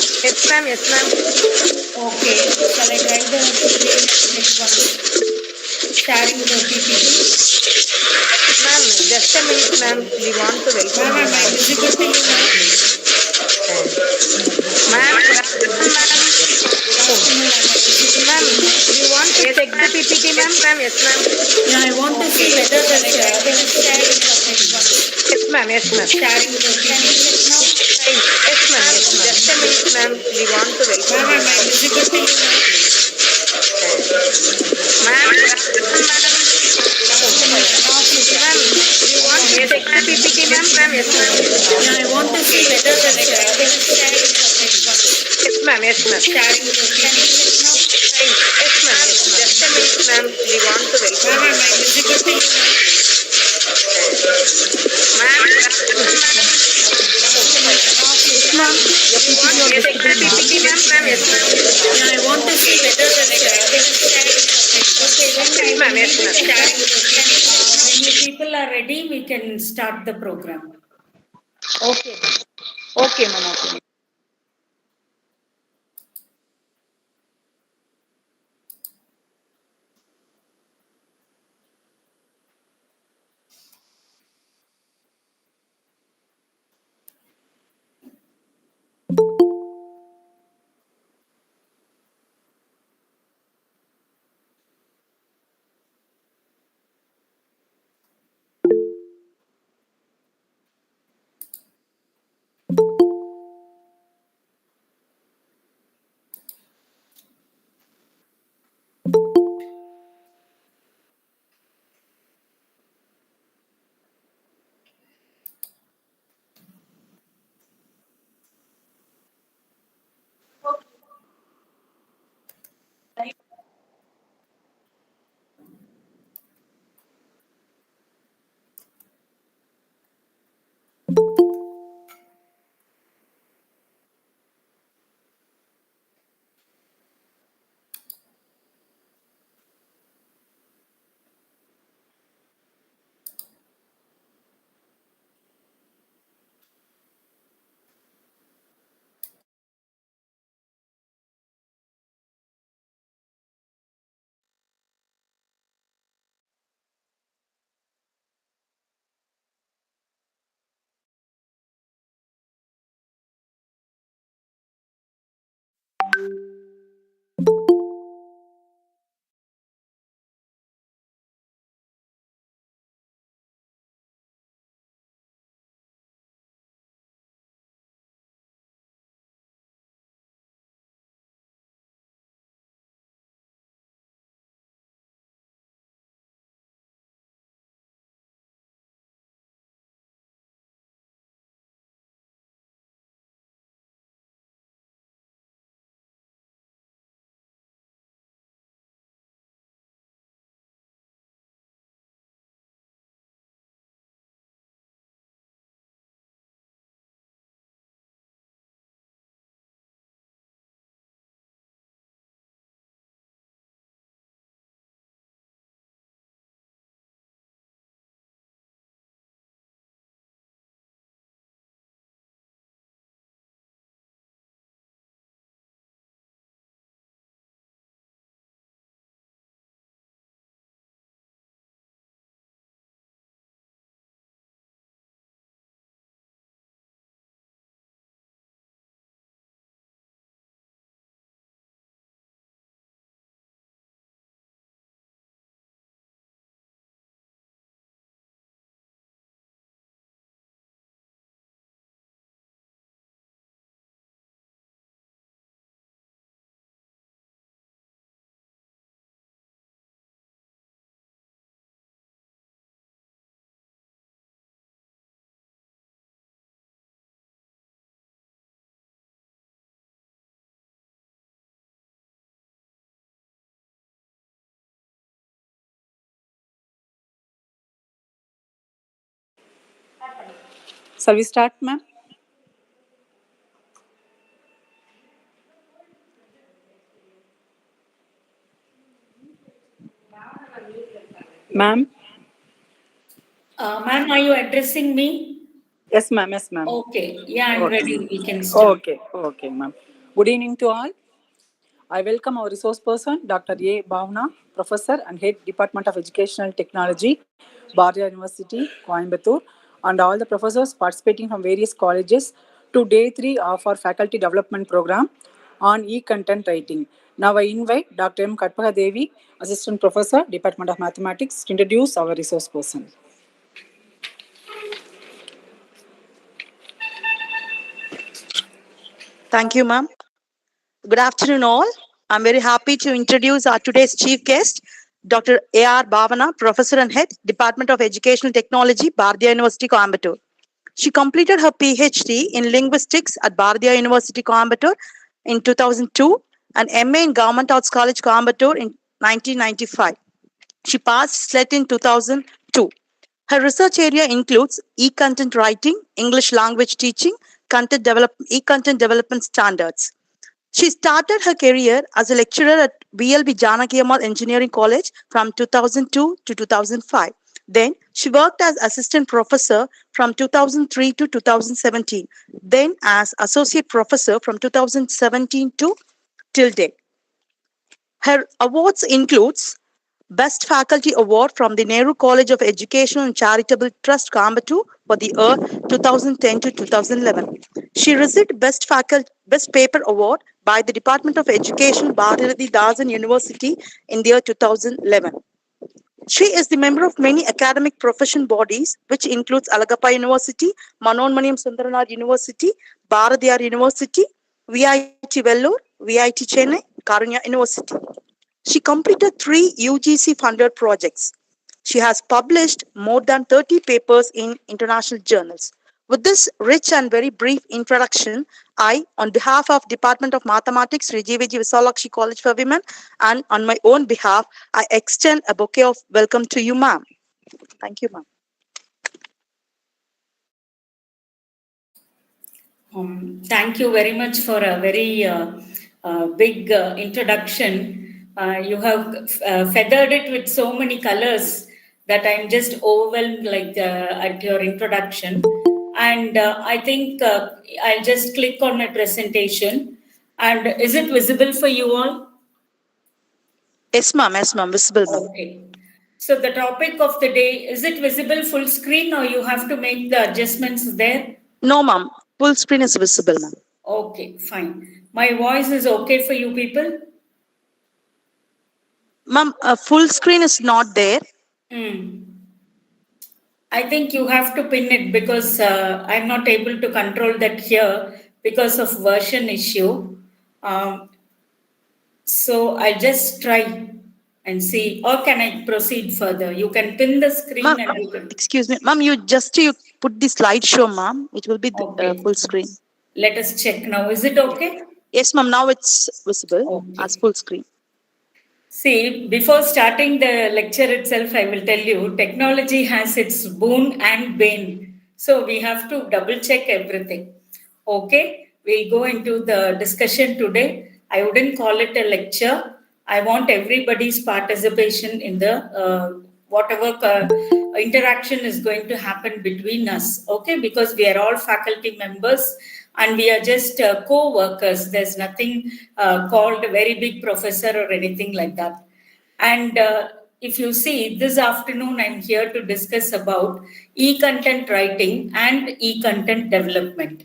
Yes, ma'am. Yes, ma'am. Okay. Shall I try the next one? Sharing the PPT. Ma'am, just a minute, ma'am. We want to welcome Ma'am, you, am I ma'am. visible to you, ma'am? Ma'am, good afternoon, ma'am. Good afternoon. Am I visible Ma'am, to you, ma'am? you want to check the PPT, ma'am? Yes, ma'am. Yes, ma'am. Yeah, I want to see whether the sharing the Yes, ma'am. Yes, ma'am. sharing the PPT. Now, Yes, ma'am. Just a minute, ma'am. We want to welcome ma'am, you, am I ma'am. visible to you, ma'am? Ma'am, good afternoon, madam. Ma'am, you want to check the PPT, ma'am? Ma'am, yes, ma'am. Yeah, I want to see whether the sharing Yes, ma'am. Yes, ma'am. sharing the PPT. Now, Yes, ma'am. Just a minute, ma'am. We want to welcome ma'am, you, am I visible to you, ma'am? ma'am. Good afternoon, madam. Yes, ma'am. You want to check the PPT, ma'am? Ma'am, yes, ma'am. Yeah, I want to see whether the Yes, ma'am. Yes, ma'am. when you people are ready, we can start the program. Okay, ma'am. Okay, ma'am. Okay. Shall we start, ma'am? Ma'am? Ma'am, are you addressing me? Yes, ma'am. Yes, ma'am. Okay. Yeah, I'm Okay, ready. ma'am. We can start. Okay, okay, ma'am. Good evening to all. I welcome our resource person, Dr. A. Bhavna, Professor and Head Department of Educational Technology, Bharatiya University, Coimbatore, and all the professors participating from various colleges to day 3 of our Faculty Development Programme on e-content writing. Now I invite Dr. M. Katpaka Devi, Assistant Professor, Department of Mathematics, to introduce our resource person. Thank you, ma'am. Good afternoon, all. I'm very happy to introduce our today's chief guest, Dr. A.R. Bhavana, Professor and Head, Department of Educational Technology, Bharatiya University, Coimbatore. She completed her PhD in Linguistics at Bharatiya University, Coimbatore in 2002 and MA in Government Arts College, Coimbatore in 1995. She passed SLET in 2002. Her research area includes e-content writing, English language teaching, e-content development standards. She started her career as a lecturer at VLB Janaki Ammal Engineering College from 2002 to 2005. Then she worked as assistant professor from 2003 to 2017. Then as associate professor from 2017 to till date. Her awards includes Best Faculty Award from the Nehru College of Education and Charitable Trust, Coimbatore for the year 2010 to 2011. She received Best Paper Award by the Department of Education, Bharati Dasan University in the year 2011. She is the member of many academic profession bodies, which includes Alagappa University, Manonmaniam Sundaranath University, Bharatiyar University, VIT Vellore, VIT Chennai, Karunya University. She completed 3 UGC-funded projects. She has published more than 30 papers in international journals. With this rich and very brief introduction, I, on behalf of Department of Mathematics, Visalakshi College for Women, and on my own behalf, I extend a bouquet of welcome to you, ma'am. Thank you, ma'am. Thank you very much for a very big introduction. You have feathered it with so many colors that I'm just overwhelmed at your introduction. And I think I'll just click on my presentation. And is it visible for you all? Yes, ma'am. Yes, ma'am. Visible, ma'am. Okay. So the topic of the day, is it visible full screen or you have to make the adjustments there? No, ma'am. Full screen is visible, ma'am. Okay, fine. My voice is okay for you people? Ma'am, full screen is not there. I think you have to pin it because I'm not able to control that here because of version issue. So I'll just try and see, or can I proceed further? You can pin the screen and you can... Excuse me, ma'am, you put the slideshow, ma'am. It will be full screen. Let us check now. Is it okay? Yes, ma'am. Now it's visible as full screen. See, before starting the lecture itself, I will tell you, technology has its boon and bane. So we have to double check everything. Okay, we'll go into the discussion today. I wouldn't call it a lecture. I want everybody's participation in the whatever interaction is going to happen between us. Okay, because we are all faculty members and we are just co-workers. There's nothing called a very big professor or anything like that. And if you see, this afternoon, I'm here to discuss about e-content writing and e-content development.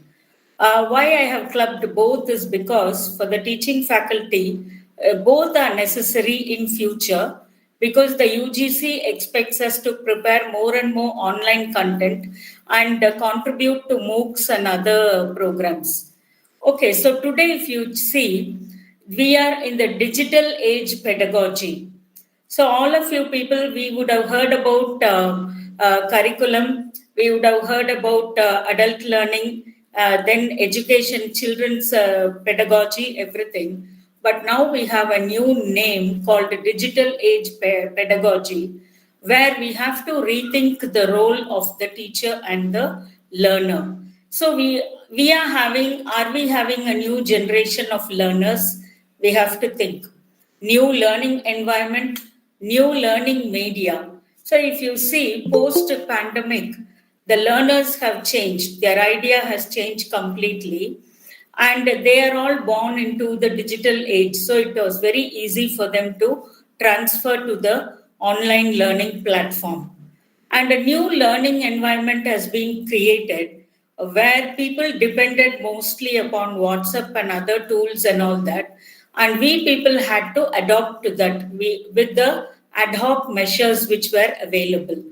Why I have clubbed both is because for the teaching faculty, both are necessary in future because the UGC expects us to prepare more and more online content and contribute to MOOCs and other programs. Okay, so today if you see, we are in the digital age pedagogy. So all of you people, we would have heard about curriculum, we would have heard about adult learning, then education, children's pedagogy, everything. But now we have a new name called digital age pedagogy, where we have to rethink the role of the teacher and the learner. So are we having a new generation of learners? We have to think. New learning environment, new learning media. So if you see post-pandemic, the learners have changed. Their idea has changed completely. and they are all born into the digital age. So it was very easy for them to transfer to the online learning platform. And a new learning environment has been created where people depended mostly upon WhatsApp and other tools and all that. And we people had to adopt to that with the ad hoc measures which were available.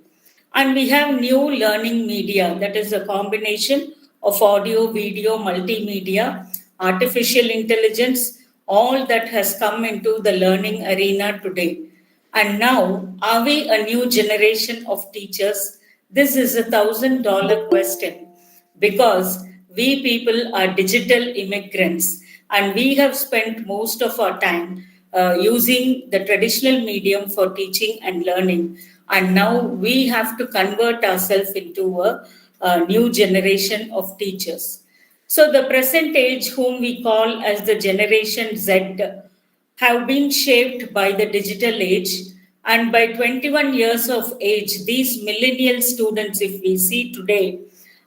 And we have new learning media, that is a combination of audio, video, multimedia, artificial intelligence, all that has come into the learning arena today. And now, are we a new generation of teachers? This is $1,000 question, because we people are digital immigrants and we have spent most of our time using the traditional medium for teaching and learning. And now we have to convert ourselves into a new generation of teachers. So the present age, whom we call as the Generation Z, have been shaped by the digital age. And by 21 years of age, these millennial students, if we see today,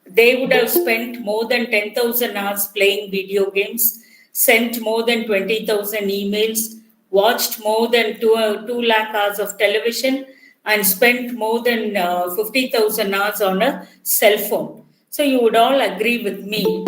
they would have spent more than 10,000 hours playing video games, sent more than 20,000 emails, watched more than 2 lakh hours of television, and spent more than 50,000 hours on a cell phone. So you would all agree with me.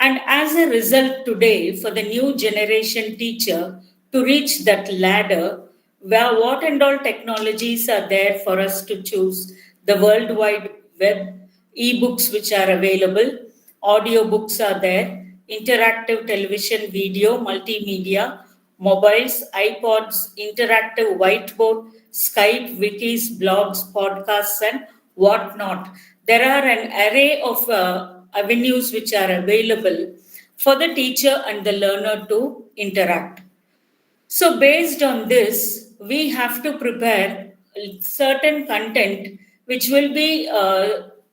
And as a result, today, for the new generation teacher to reach that ladder, where what and all technologies are there for us to choose, the World Wide Web, e-books which are available, audio books are there, interactive television, video, multimedia, mobiles, iPods, interactive whiteboard, Skype, wikis, blogs, podcasts, and whatnot. There are an array of avenues which are available for the teacher and the learner to interact. So, based on this, we have to prepare certain content which will be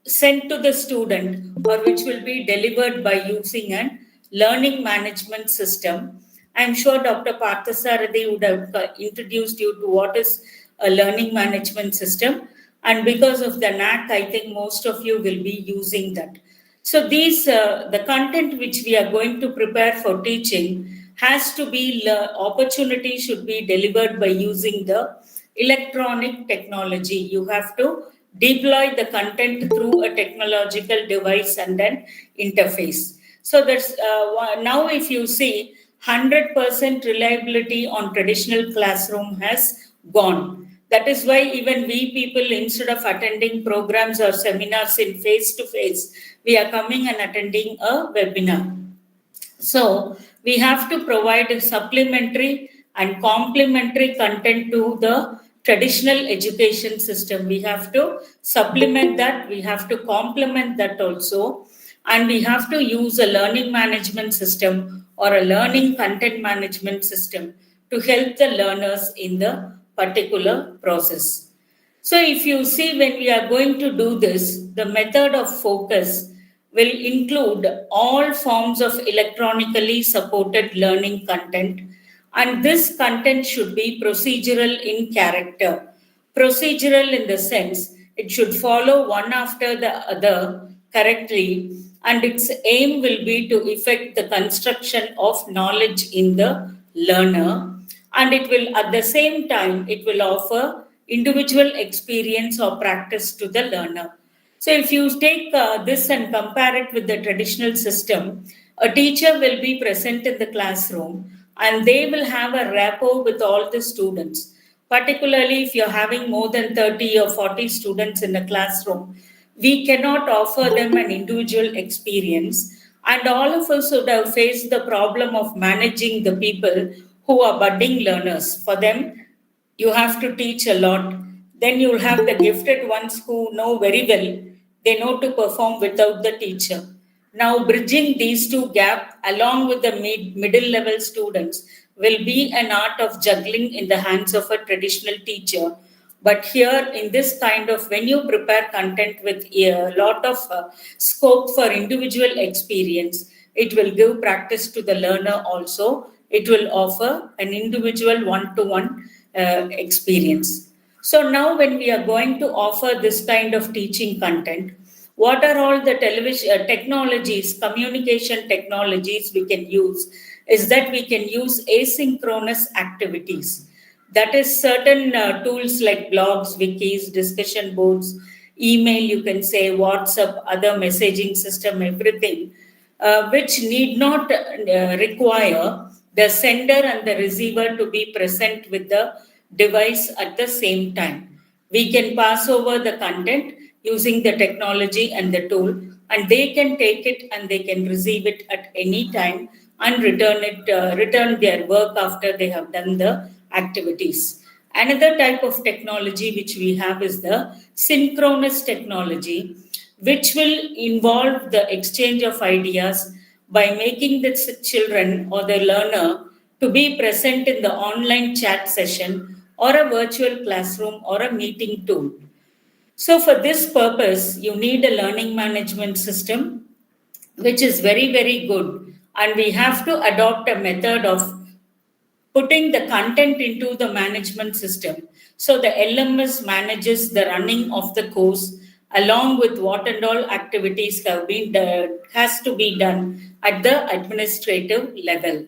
sent to the student or which will be delivered by using an learning management system. I'm sure Dr. Parthasarathi would have introduced you to what is a learning management system. And because of the NAC, I think most of you will be using that. So the content which we are going to prepare for teaching has to be, opportunity should be delivered by using the electronic technology. You have to deploy the content through a technological device and then interface. So that's now if you see 100% reliability on traditional classroom has gone. That is why even we people, instead of attending programs or seminars in face-to-face, we are coming and attending a webinar. So we have to provide a supplementary and complementary content to the traditional education system. We have to supplement that, we have to complement that also, and we have to use a learning management system or a learning content management system to help the learners in the particular process. So if you see, when we are going to do this, the method of focus will include all forms of electronically supported learning content, and this content should be procedural in character. Procedural in the sense it should follow one after the other correctly, and its aim will be to effect the construction of knowledge in the learner, and it will at the same time it will offer individual experience or practice to the learner. So if you take this and compare it with the traditional system, a teacher will be present in the classroom and they will have a rapport with all the students. Particularly if you're having more than 30 or 40 students in the classroom, we cannot offer them an individual experience. And all of us would have faced the problem of managing the people who are budding learners. For them, you have to teach a lot. Then you'll have the gifted ones who know very well. They know to perform without the teacher. Now, bridging these two gaps along with the middle level students will be an art of juggling in the hands of a traditional teacher. But here, in this kind of, when you prepare content with a lot of scope for individual experience, it will give practice to the learner also. It will offer an individual one-to-one experience. So now when we are going to offer this kind of teaching content, what are all the television technologies, communication technologies we can use, is that we can use asynchronous activities. That is certain tools like blogs, wikis, discussion boards, email, you can say WhatsApp, other messaging system, everything, which need not require the sender and the receiver to be present with the device at the same time. We can pass over the content using the technology and the tool, and they can take it and they can receive it at any time and return their work after they have done the activities. Another type of technology which we have is the synchronous technology, which will involve the exchange of ideas by making the children or the learner to be present in the online chat session or a virtual classroom or a meeting tool. So, for this purpose, you need a learning management system, which is very, very good. And we have to adopt a method of putting the content into the management system. So the LMS manages the running of the course along with what and all activities has to be done at the administrative level.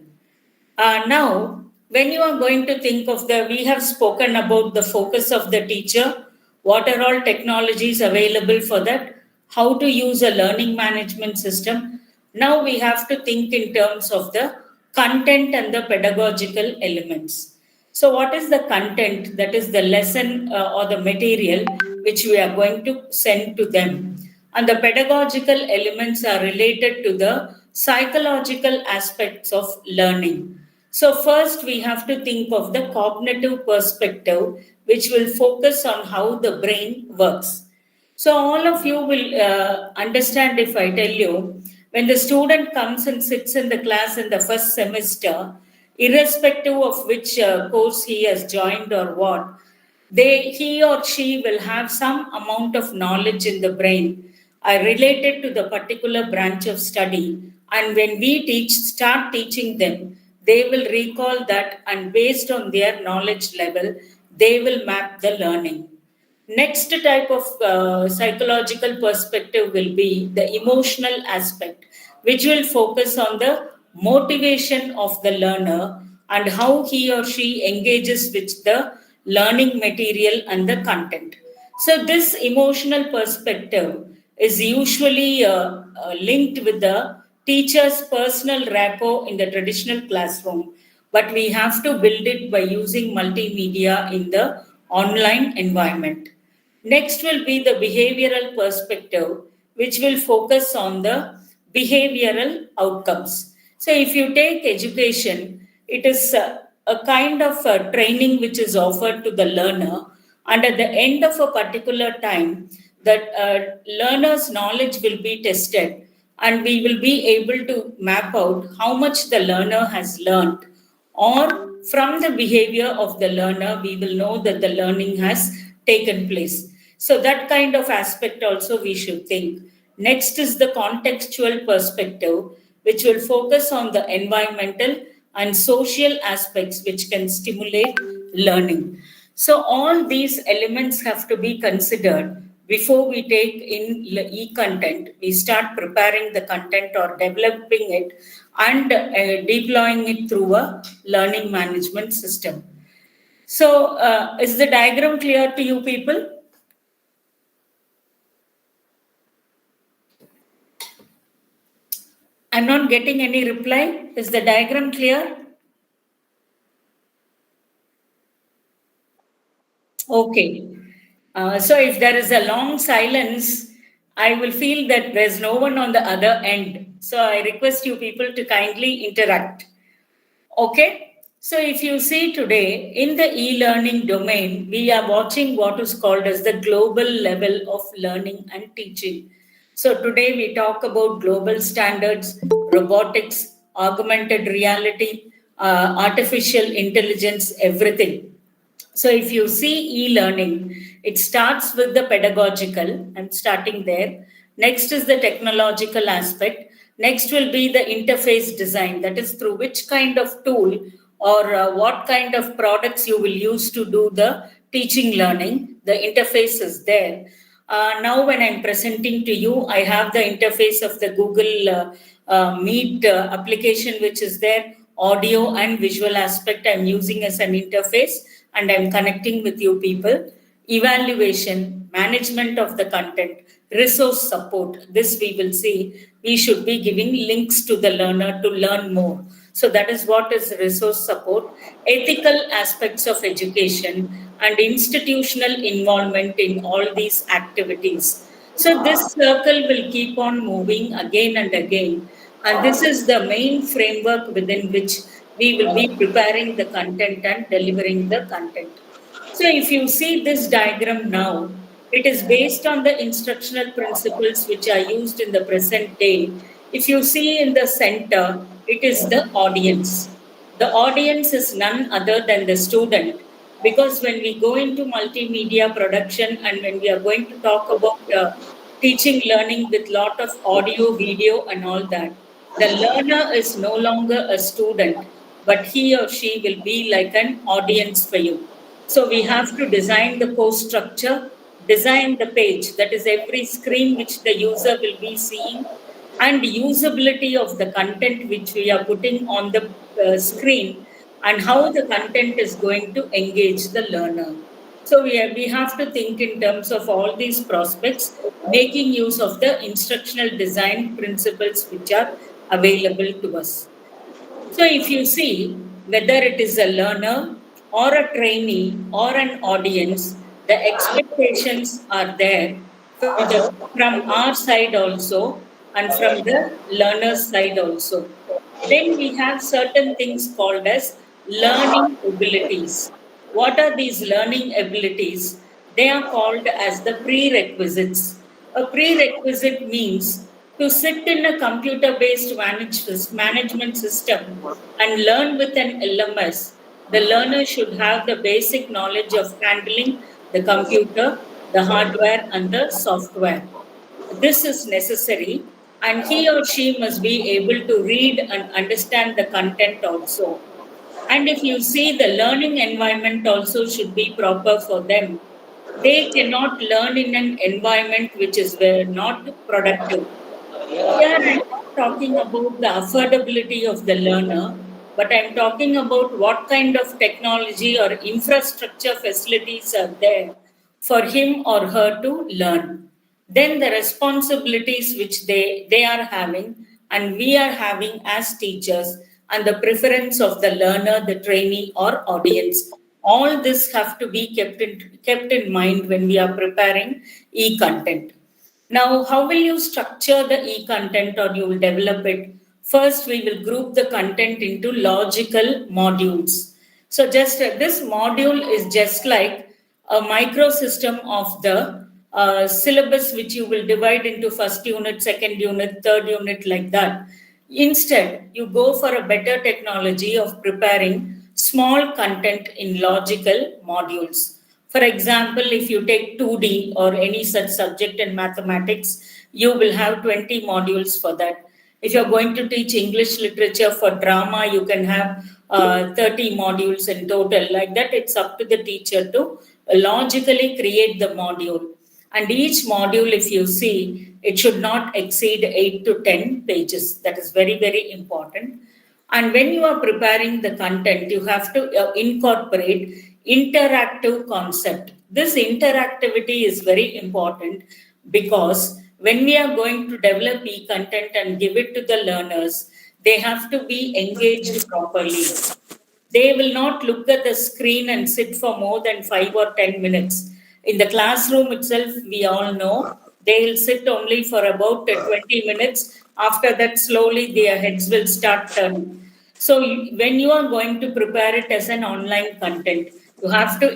Now, when you are going to think of we have spoken about the focus of the teacher, what are all technologies available for that, how to use a learning management system. Now we have to think in terms of the content and the pedagogical elements. So, what is the content? That is the lesson or the material which we are going to send to them. And the pedagogical elements are related to the psychological aspects of learning. So, first we have to think of the cognitive perspective, which will focus on how the brain works. So, all of you will understand if I tell you, when the student comes and sits in the class in the first semester, irrespective of which course he has joined or what, he or she will have some amount of knowledge in the brain related to the particular branch of study. And when we start teaching them, they will recall that, and based on their knowledge level, they will map the learning. Next type of psychological perspective will be the emotional aspect, which will focus on the motivation of the learner and how he or she engages with the learning material and the content. So, this emotional perspective is usually linked with the teacher's personal rapport in the traditional classroom, but we have to build it by using multimedia in the online environment. Next will be the behavioral perspective, which will focus on the behavioral outcomes. So, if you take education, it is a kind of training which is offered to the learner, and at the end of a particular time, that learner's knowledge will be tested, and we will be able to map out how much the learner has learned, or from the behavior of the learner, we will know that the learning has taken place. So, that kind of aspect also we should think. Next is the contextual perspective, which will focus on the environmental and social aspects which can stimulate learning. So, all these elements have to be considered before we take in e-content. We start preparing the content or developing it and deploying it through a learning management system. So, is the diagram clear to you people? I'm not getting any reply. Is the diagram clear? Okay. So if there is a long silence, I will feel that there's no one on the other end. So I request you people to kindly interact. Okay. So if you see today in the e-learning domain, we are watching what is called as the global level of learning and teaching. So today we talk about global standards, robotics, augmented reality, artificial intelligence, everything. So if you see e-learning, it starts with the pedagogical. I'm starting there. Next is the technological aspect. Next will be the interface design. That is through which kind of tool or what kind of products you will use to do the teaching learning. The interface is there. Now, when I'm presenting to you, I have the interface of the Google Meet application, which is there, audio and visual aspect I'm using as an interface, and I'm connecting with you people. Evaluation, management of the content, resource support. This we will see. We should be giving links to the learner to learn more. So that is what is resource support, ethical aspects of education, and institutional involvement in all these activities. So this circle will keep on moving again and again. And this is the main framework within which we will be preparing the content and delivering the content. So if you see this diagram now, it is based on the instructional principles which are used in the present day. If you see in the center, it is the audience. The audience is none other than the student, because when we go into multimedia production and when we are going to talk about teaching learning with lot of audio, video and all that, the learner is no longer a student, but he or she will be like an audience for you. So we have to design the course structure, design the page, that is every screen which the user will be seeing, and usability of the content which we are putting on the screen, and how the content is going to engage the learner. So we have to think in terms of all these prospects, making use of the instructional design principles which are available to us. So if you see whether it is a learner or a trainee or an audience, the expectations are there from our side also and from the learner's side also. Then we have certain things called as learning abilities. What are these learning abilities? They are called as the prerequisites. A prerequisite means to sit in a computer based management system and learn with an LMS. The learner should have the basic knowledge of handling the computer, the hardware, and the software. This is necessary, and he or she must be able to read and understand the content also. And if you see, the learning environment also should be proper for them. They cannot learn in an environment which is not productive. Here, I'm not talking about the affordability of the learner, but I'm talking about what kind of technology or infrastructure facilities are there for him or her to learn. Then the responsibilities which they are having and we are having as teachers, and the preference of the learner, the trainee or audience. All this have to be kept in mind when we are preparing e-content. Now, how will you structure the e-content or you will develop it? First, we will group the content into logical modules. So, just this module is just like a microsystem of the syllabus, which you will divide into first unit, second unit, third unit, like that. Instead, you go for a better technology of preparing small content in logical modules. For example, if you take 2D or any such subject in mathematics, you will have 20 modules for that. If you're going to teach English literature for drama, you can have 30 modules in total. Like that, it's up to the teacher to logically create the module. And each module, if you see, it should not exceed 8 to 10 pages. That is very, very important. And when you are preparing the content, you have to incorporate interactive concept. This interactivity is very important, because when we are going to develop e-content and give it to the learners, they have to be engaged properly. They will not look at the screen and sit for more than 5 or 10 minutes. In the classroom itself, we all know they will sit only for about 20 minutes. After that, slowly their heads will start turning. So, when you are going to prepare it as an online content, you have to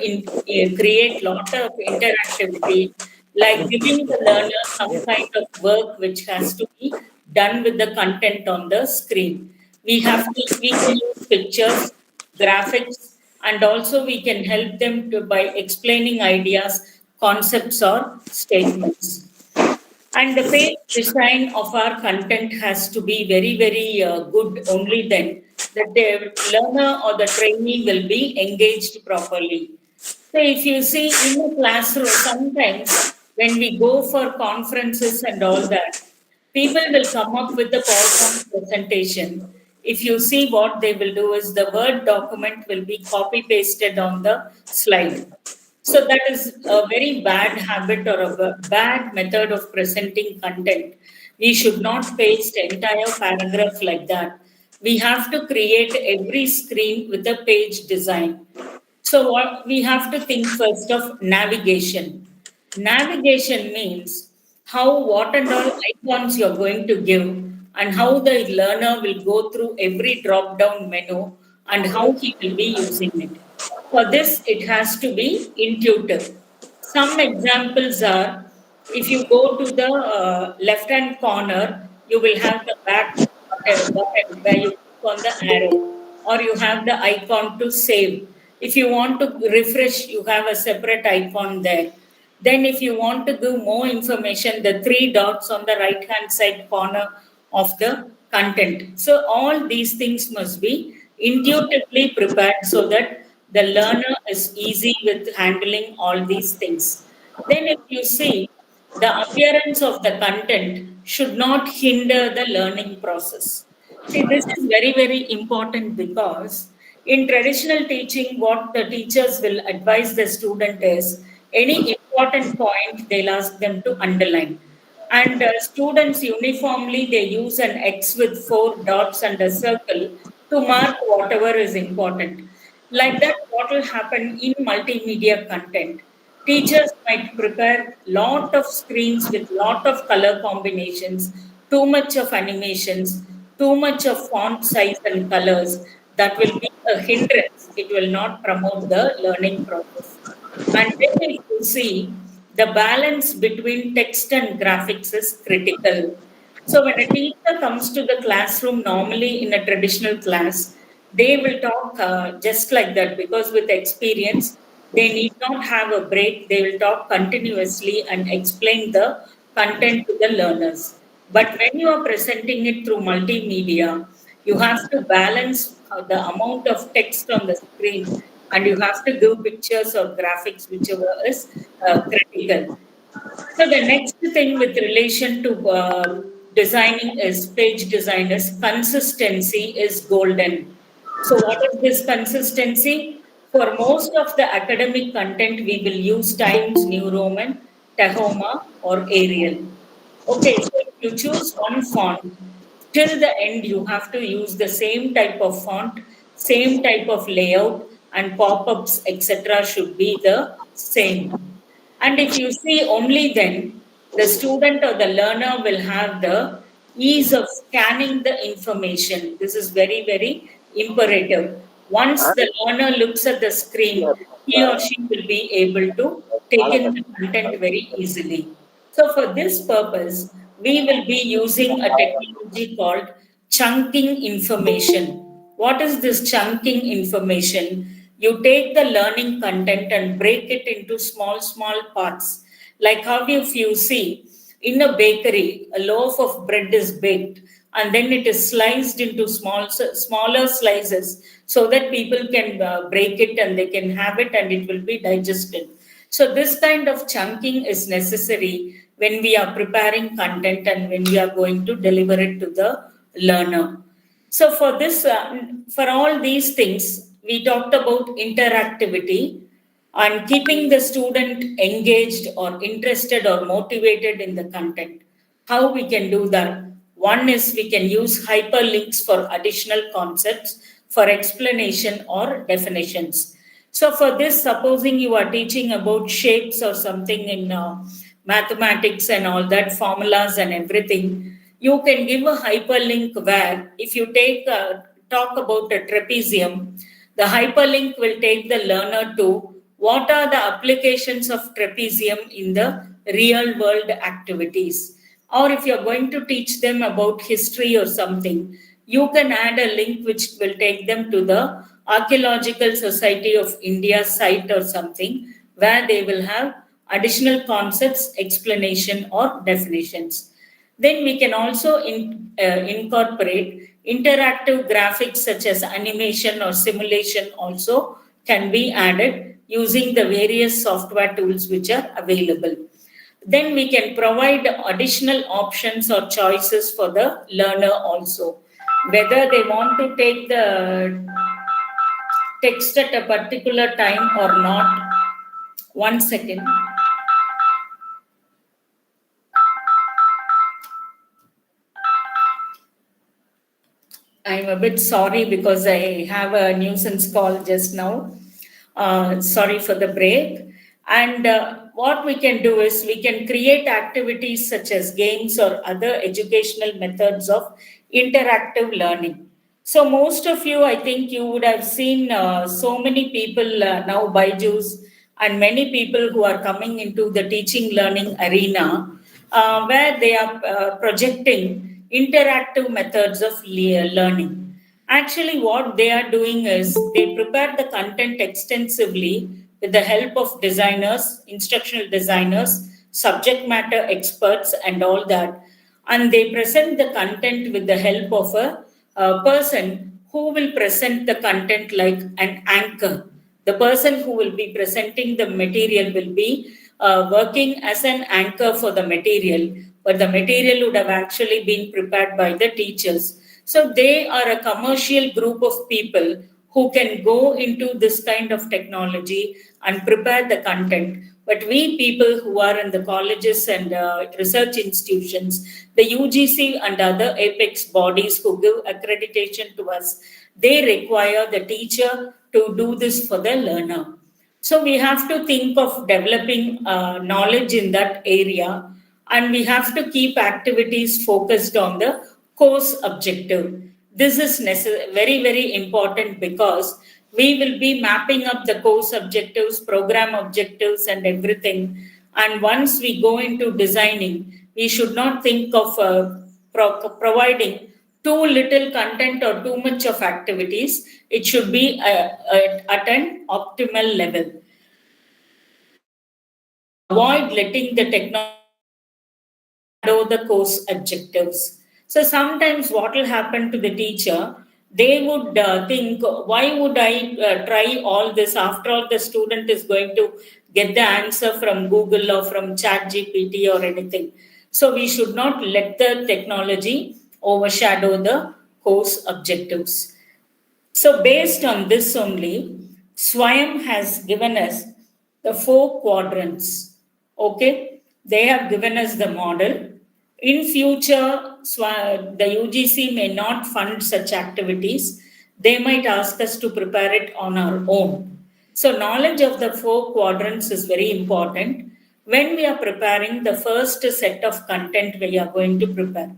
create lot of interactivity, like giving the learner some kind of work which has to be done with the content on the screen. We can use pictures, graphics, and also we can help them by explaining ideas, concepts, or statements. And the page design of our content has to be very, very good. Only then that the learner or the trainee will be engaged properly. So if you see in a classroom, sometimes when we go for conferences and all that, people will come up with the PowerPoint presentation. If you see what they will do is the Word document will be copy pasted on the slide. So that is a very bad habit or a bad method of presenting content. We should not paste entire paragraph like that. We have to create every screen with a page design. So what we have to think first of navigation. Navigation means how what and all icons you're going to give and how the learner will go through every drop down menu and how he will be using it. For this, it has to be intuitive. Some examples are if you go to the left hand corner, you will have the back button where you click on the arrow, or you have the icon to save. If you want to refresh, you have a separate icon there. Then, if you want to give more information, the three dots on the right hand side corner of the content. So, all these things must be intuitively prepared so that the learner is easy with handling all these things. Then, if you see, the appearance of the content should not hinder the learning process. See, this is very, very important because in traditional teaching, what the teachers will advise the student is any important point they'll ask them to underline. And students uniformly they use an X with four dots and a circle to mark whatever is important. Like that, what will happen in multimedia content? Teachers might prepare lot of screens with lot of color combinations, too much of animations, too much of font size and colors. That will be a hindrance. It will not promote the learning process. And then if you see, the balance between text and graphics is critical. So when a teacher comes to the classroom, normally in a traditional class, they will talk just like that because with experience, they need not have a break. They will talk continuously and explain the content to the learners. But when you are presenting it through multimedia, you have to balance the amount of text on the screen and you have to give pictures or graphics, whichever is critical. So the next thing with relation to designing is page design is consistency is golden. So what is this consistency? For most of the academic content, we will use Times New Roman, Tahoma, or Arial. Okay, so if you choose one font, till the end you have to use the same type of font, same type of layout, and pop-ups, etc. should be the same. And if you see only then, the student or the learner will have the ease of scanning the information. This is very, very imperative. Once the learner looks at the screen, he or she will be able to take in the content very easily. So, for this purpose, we will be using a technology called chunking information. What is this chunking information? You take the learning content and break it into small, small parts. Like how if you see in a bakery, a loaf of bread is baked and then it is sliced into smaller slices so that people can break it and they can have it and it will be digested. So this kind of chunking is necessary when we are preparing content and when we are going to deliver it to the learner. So for this, for all these things, we talked about interactivity and keeping the student engaged or interested or motivated in the content. How we can do that? One is we can use hyperlinks for additional concepts, for explanation or definitions. So for this, supposing you are teaching about shapes or something in mathematics and all that, formulas and everything, you can give a hyperlink where if you talk about a trapezium, the hyperlink will take the learner to what are the applications of trapezium in the real world activities. Or if you're going to teach them about history or something, you can add a link which will take them to the Archaeological Society of India site or something where they will have additional concepts, explanation, or definitions. Then we can also incorporate interactive graphics such as animation or simulation also can be added using the various software tools which are available. then we can provide additional options or choices for the learner also, whether they want to take the text at a particular time or not. One second. I'm a bit sorry because I have a nuisance call just now. Sorry for the break. And what we can do is we can create activities such as games or other educational methods of interactive learning. So most of you, I think you would have seen so many people now Byju's and many people who are coming into the teaching learning arena where they are projecting interactive methods of learning. Actually, what they are doing is they prepare the content extensively with the help of designers, instructional designers, subject matter experts, and all that. And they present the content with the help of a person who will present the content like an anchor. The person who will be presenting the material will be working as an anchor for the material, but the material would have actually been prepared by the teachers. So they are a commercial group of people who can go into this kind of technology and prepare the content. But we people who are in the colleges and research institutions, the UGC and other apex bodies who give accreditation to us, they require the teacher to do this for the learner. So we have to think of developing knowledge in that area, and we have to keep activities focused on the course objective. This is very, very important because we will be mapping up the course objectives, program objectives, and everything. And once we go into designing, we should not think of providing too little content or too much of activities. It should be at an optimal level. Avoid letting the technology shadow the course objectives. So sometimes what will happen to the teacher, they would think, why would I try all this? After all, the student is going to get the answer from Google or from ChatGPT or anything. So we should not let the technology overshadow the course objectives. So based on this only, Swayam has given us the 4 quadrants. Okay, they have given us the model. In future, the UGC may not fund such activities. They might ask us to prepare it on our own. So knowledge of the 4 quadrants is very important when we are preparing the first set of content we are going to prepare.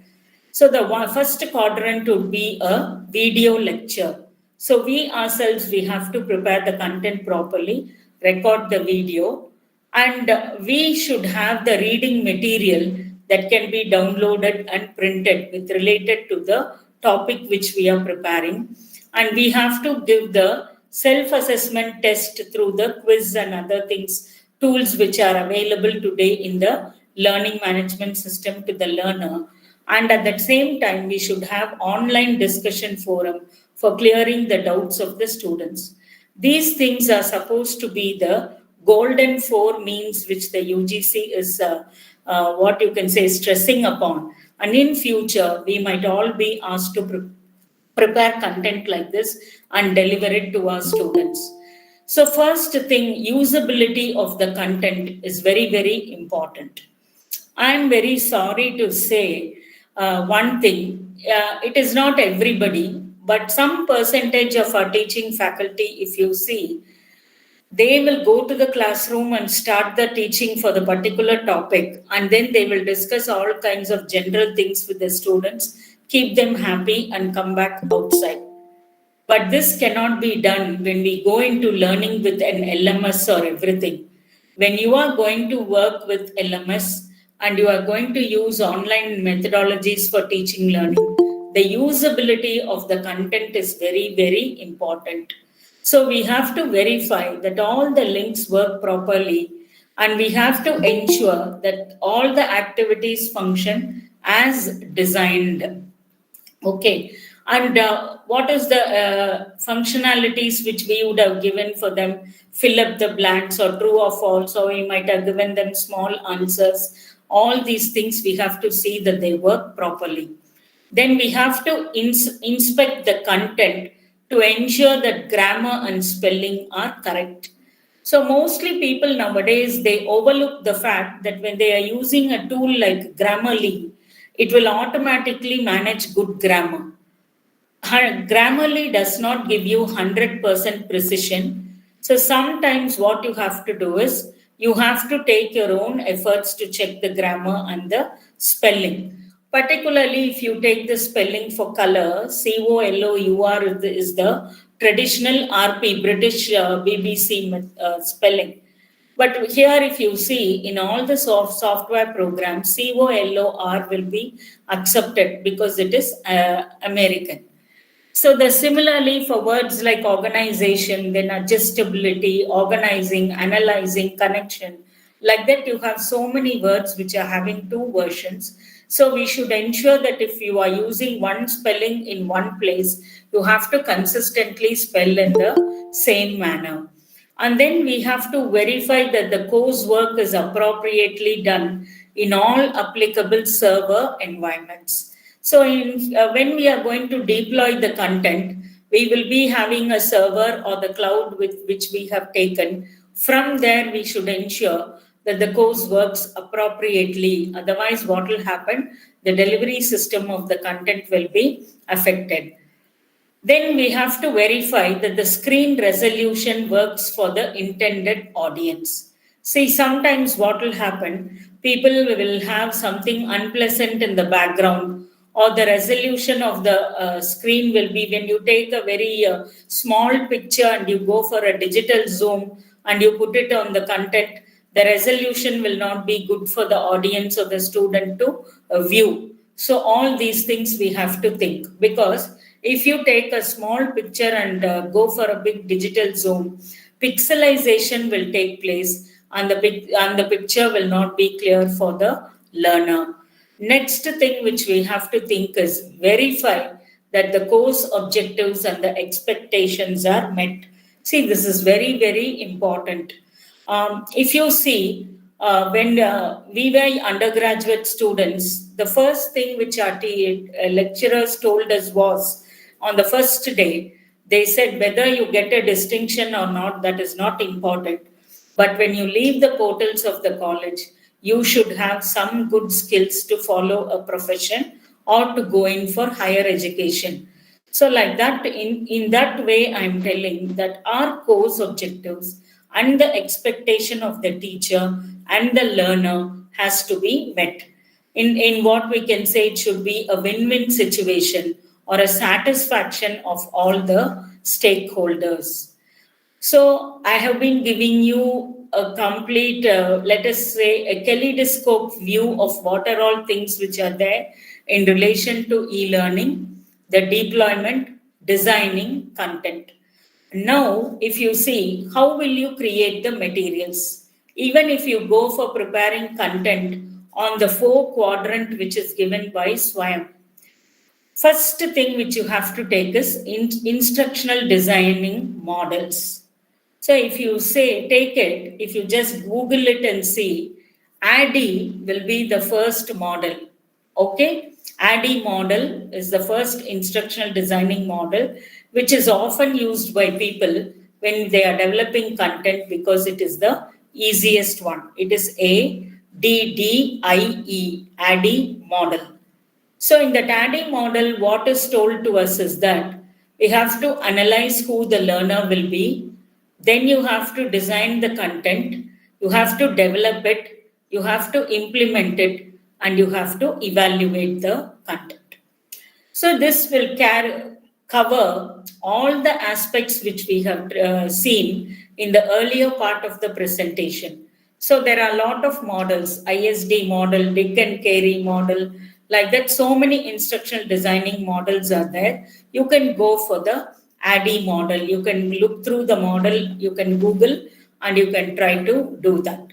So the first quadrant would be a video lecture. So we ourselves, we have to prepare the content properly, record the video, and we should have the reading material that can be downloaded and printed with related to the topic which we are preparing. And we have to give the self-assessment test through the quiz and other things, tools which are available today in the learning management system to the learner. And at the same time, we should have online discussion forum for clearing the doubts of the students. These things are supposed to be the golden 4 means which the UGC is what you can say stressing upon. And in future, we might all be asked to prepare content like this and deliver it to our students. So first thing, usability of the content is very, very important. I'm very sorry to say one thing. It is not everybody, but some percentage of our teaching faculty, if you see, they will go to the classroom and start the teaching for the particular topic, and then they will discuss all kinds of general things with the students, keep them happy, and come back outside. But this cannot be done when we go into learning with an LMS or everything. When you are going to work with LMS and you are going to use online methodologies for teaching learning, the usability of the content is very, very important. So we have to verify that all the links work properly, and we have to ensure that all the activities function as designed. Okay. And what is the functionalities which we would have given for them, fill up the blanks or true or false, or we might have given them small answers. All these things we have to see that they work properly. Then we have to inspect the content to ensure that grammar and spelling are correct. So mostly people nowadays, they overlook the fact that when they are using a tool like Grammarly, it will automatically manage good grammar. Grammarly does not give you 100% precision. So sometimes what you have to do is you have to take your own efforts to check the grammar and the spelling. Particularly if you take the spelling for color, COLOUR is the traditional RP, British BBC spelling. But here, if you see in all the software programs, COLOR will be accepted because it is American. So the similarly for words like organization, then adjustability, organizing, analyzing, connection, like that you have so many words which are having two versions. So we should ensure that if you are using one spelling in one place, you have to consistently spell in the same manner. And then we have to verify that the coursework is appropriately done in all applicable server environments. So when we are going to deploy the content, we will be having a server or the cloud with which we have taken. From there, we should ensure that the course works appropriately. Otherwise, what will happen? The delivery system of the content will be affected. Then we have to verify that the screen resolution works for the intended audience. See, sometimes what will happen? People will have something unpleasant in the background, or the resolution of the screen will be when you take a very small picture and you go for a digital zoom and you put it on the content, the resolution will not be good for the audience or the student to view. So all these things we have to think, because if you take a small picture and go for a big digital zoom, pixelization will take place and the picture will not be clear for the learner. Next thing which we have to think is verify that the course objectives and the expectations are met. See, this is very, very important. If you see, when we were undergraduate students, the first thing which our lecturers told us was, on the first day, they said whether you get a distinction or not, that is not important. But when you leave the portals of the college, you should have some good skills to follow a profession or to go in for higher education. So like that, in that way, I'm telling that our course objectives and the expectation of the teacher and the learner has to be met. In what we can say, it should be a win-win situation or a satisfaction of all the stakeholders. So I have been giving you a complete, let us say, a kaleidoscope view of what are all things which are there in relation to e-learning, the deployment, designing, content. Now, if you see, how will you create the materials? Even if you go for preparing content on the 4 quadrant which is given by Swayam, first thing which you have to take is instructional designing models. So if you say, take it, if you just Google it and see, ADDIE will be the first model. Okay? ADDIE model is the first instructional designing model, which is often used by people when they are developing content because it is the easiest one. It is ADDIE, ADDIE model. So in the ADDIE model, what is told to us is that we have to analyze who the learner will be. Then you have to design the content, you have to develop it, you have to implement it, and you have to evaluate the content. So this will cover all the aspects which we have seen in the earlier part of the presentation. So there are a lot of models, ISD model, Dick and Carey model, like that. So many instructional designing models are there. You can go for the ADDIE model. You can look through the model, you can Google, and you can try to do that.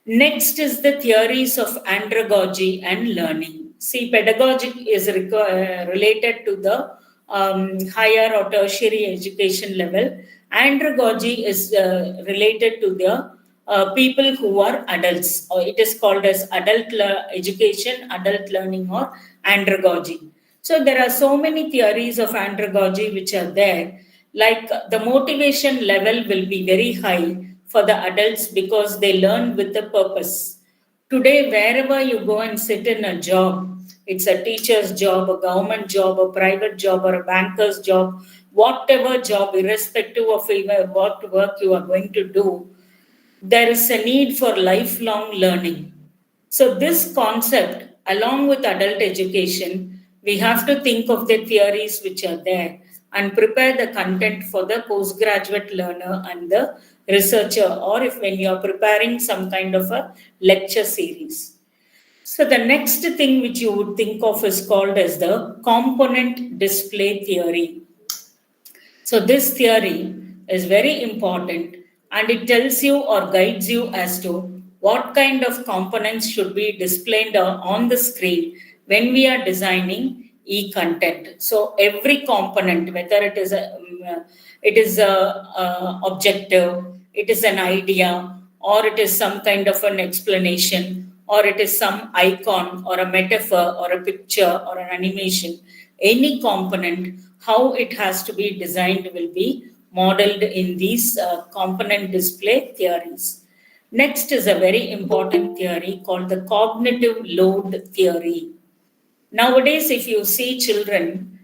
Next is the theories of andragogy and learning. See, pedagogic is related to the higher or tertiary education level. Andragogy is related to the people who are adults, or it is called as education, adult learning, or andragogy. So there are so many theories of andragogy which are there. Like the motivation level will be very high for the adults because they learn with a purpose. Today, wherever you go and sit in a job, it's a teacher's job, a government job, a private job, or a banker's job, whatever job, irrespective of even what work you are going to do, there is a need for lifelong learning. So, this concept, along with adult education, we have to think of the theories which are there and prepare the content for the postgraduate learner and the researcher, or if when you are preparing some kind of a lecture series. So, the next thing which you would think of is called as the component display theory. So, this theory is very important and it tells you or guides you as to what kind of components should be displayed on the screen when we are designing e-content. So, every component, whether it is a objective, it is an idea, or it is some kind of an explanation, or it is some icon, or a metaphor, or a picture, or an animation, any component, how it has to be designed will be modeled in these component display theories. Next is a very important theory called the cognitive load theory. Nowadays, if you see children,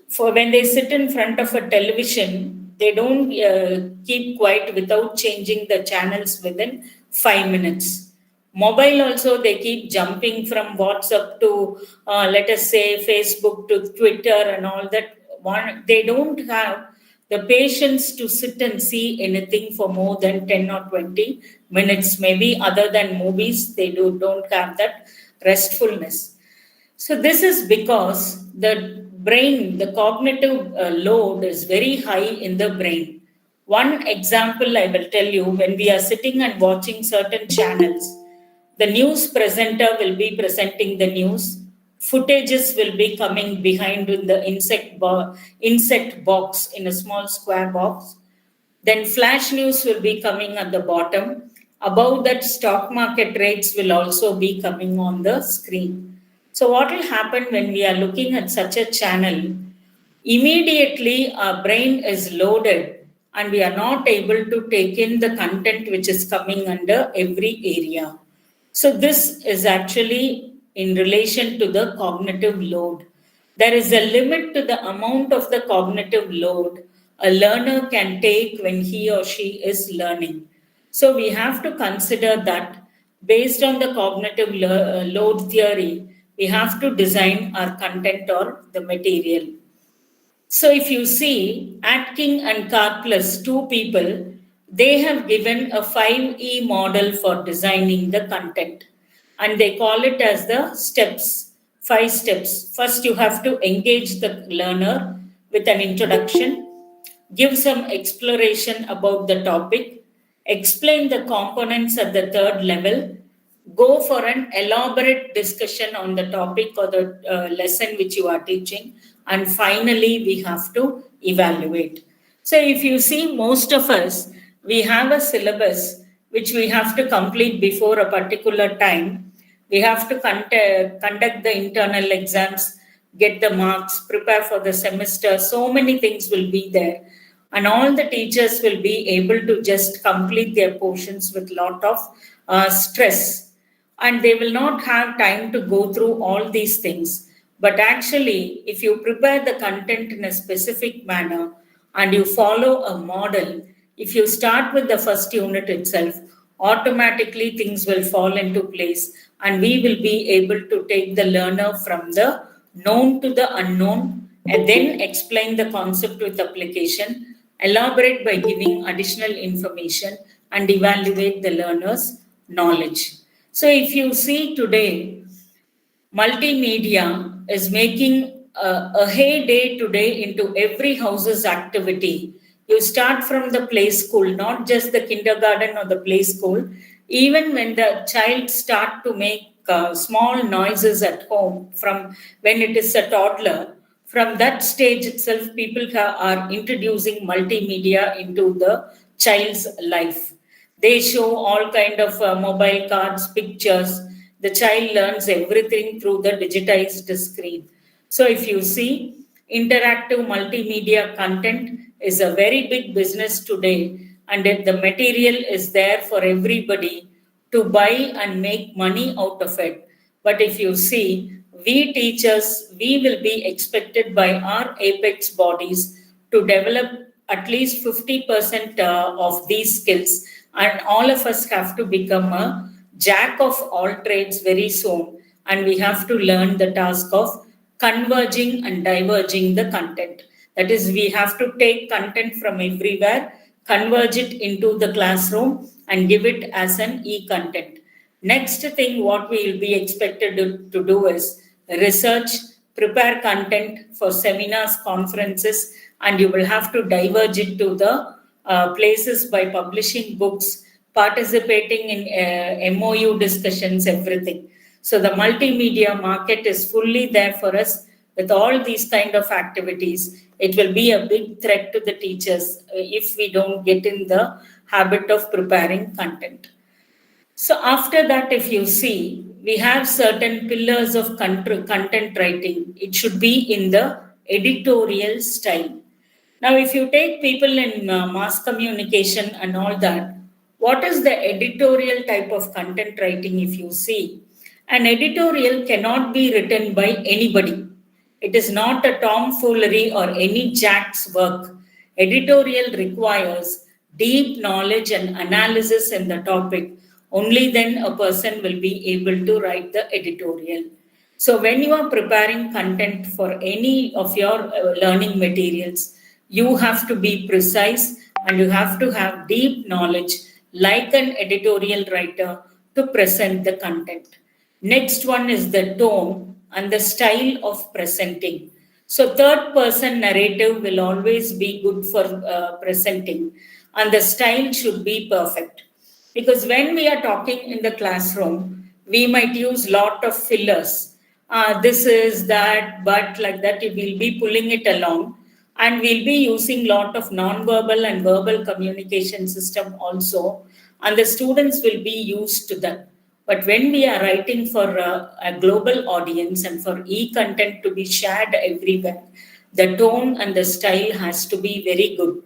for when they sit in front of a television, they don't keep quiet without changing the channels within 5 minutes. Mobile also, they keep jumping from WhatsApp to, let us say, Facebook to Twitter and all that. They don't have the patience to sit and see anything for more than 10 or 20 minutes. Maybe other than movies, they don't have that restfulness. So, this is because the brain, the cognitive load is very high in the brain. One example I will tell you, when we are sitting and watching certain channels, the news presenter will be presenting the news, footages will be coming behind in the insect box, in a small square box. Then flash news will be coming at the bottom. Above that, stock market rates will also be coming on the screen. So, what will happen when we are looking at such a channel? Immediately, our brain is loaded and we are not able to take in the content which is coming under every area. So, this is actually in relation to the cognitive load. There is a limit to the amount of the cognitive load a learner can take when he or she is learning. So, we have to consider that based on the cognitive load theory, we have to design our content or the material. So, if you see Atkin and Karplus, two people, they have given a 5E model for designing the content. And they call it as the steps, 5 steps. First, you have to engage the learner with an introduction, give some exploration about the topic, explain the components at the third level, go for an elaborate discussion on the topic or the lesson which you are teaching, and finally, we have to evaluate. So, if you see, most of us, we have a syllabus which we have to complete before a particular time. We have to conduct the internal exams, get the marks, prepare for the semester. So many things will be there. And all the teachers will be able to just complete their portions with lot of stress. And they will not have time to go through all these things. But actually, if you prepare the content in a specific manner and you follow a model, if you start with the first unit itself, automatically things will fall into place and we will be able to take the learner from the known to the unknown and then explain the concept with application, elaborate by giving additional information and evaluate the learner's knowledge. So if you see today, multimedia is making a heyday today into every house's activity. You start from the play school, not just the kindergarten or the play school. Even when the child start to make small noises at home from when it is a toddler, From that stage itself, people are introducing multimedia into the child's life. They show all kind of mobile cards, pictures. The child learns everything through the digitized screen. So if you see, interactive multimedia content is a very big business today, and the material is there for everybody to buy and make money out of it. But if you see, we teachers, we will be expected by our apex bodies to develop at least 50% of these skills, and all of us have to become a jack of all trades very soon, and we have to learn the task of converging and diverging the content. That is, we have to take content from everywhere, converge it into the classroom, and give it as an e-content. Next thing, what we will be expected to do is research, prepare content for seminars, conferences, and you will have to diverge it to the places by publishing books, participating in MOU discussions, everything. So the multimedia market is fully there for us with all these kind of activities. It will be a big threat to the teachers if we don't get in the habit of preparing content. So after that, if you see, we have certain pillars of content writing. It should be in the editorial style. Now, if you take people in mass communication and all that, what is the editorial type of content writing? If you see, an editorial cannot be written by anybody. It is not a tomfoolery or any jack's work. Editorial requires deep knowledge and analysis in the topic. Only then a person will be able to write the editorial. So, when you are preparing content for any of your learning materials, you have to be precise and you have to have deep knowledge, like an editorial writer, to present the content. Next one is the tone and the style of presenting. So, third person narrative will always be good for presenting, and the style should be perfect. Because when we are talking in the classroom, we might use lot of fillers. This is that, but like that, we will be pulling it along, and we'll be using lot of non-verbal and verbal communication system also, and the students will be used to that. But when we are writing for a global audience and for e-content to be shared everywhere, the tone and the style has to be very good.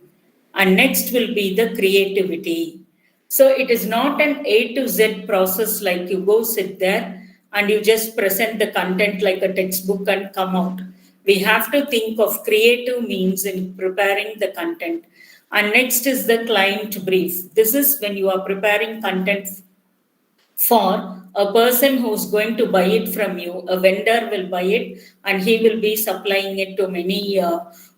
And next will be the creativity. So it is not an A to Z process, like you go sit there and you just present the content like a textbook and come out. We have to think of creative means in preparing the content. And next is the client brief. This is when you are preparing content for a person who's going to buy it from you. A vendor will buy it and he will be supplying it to many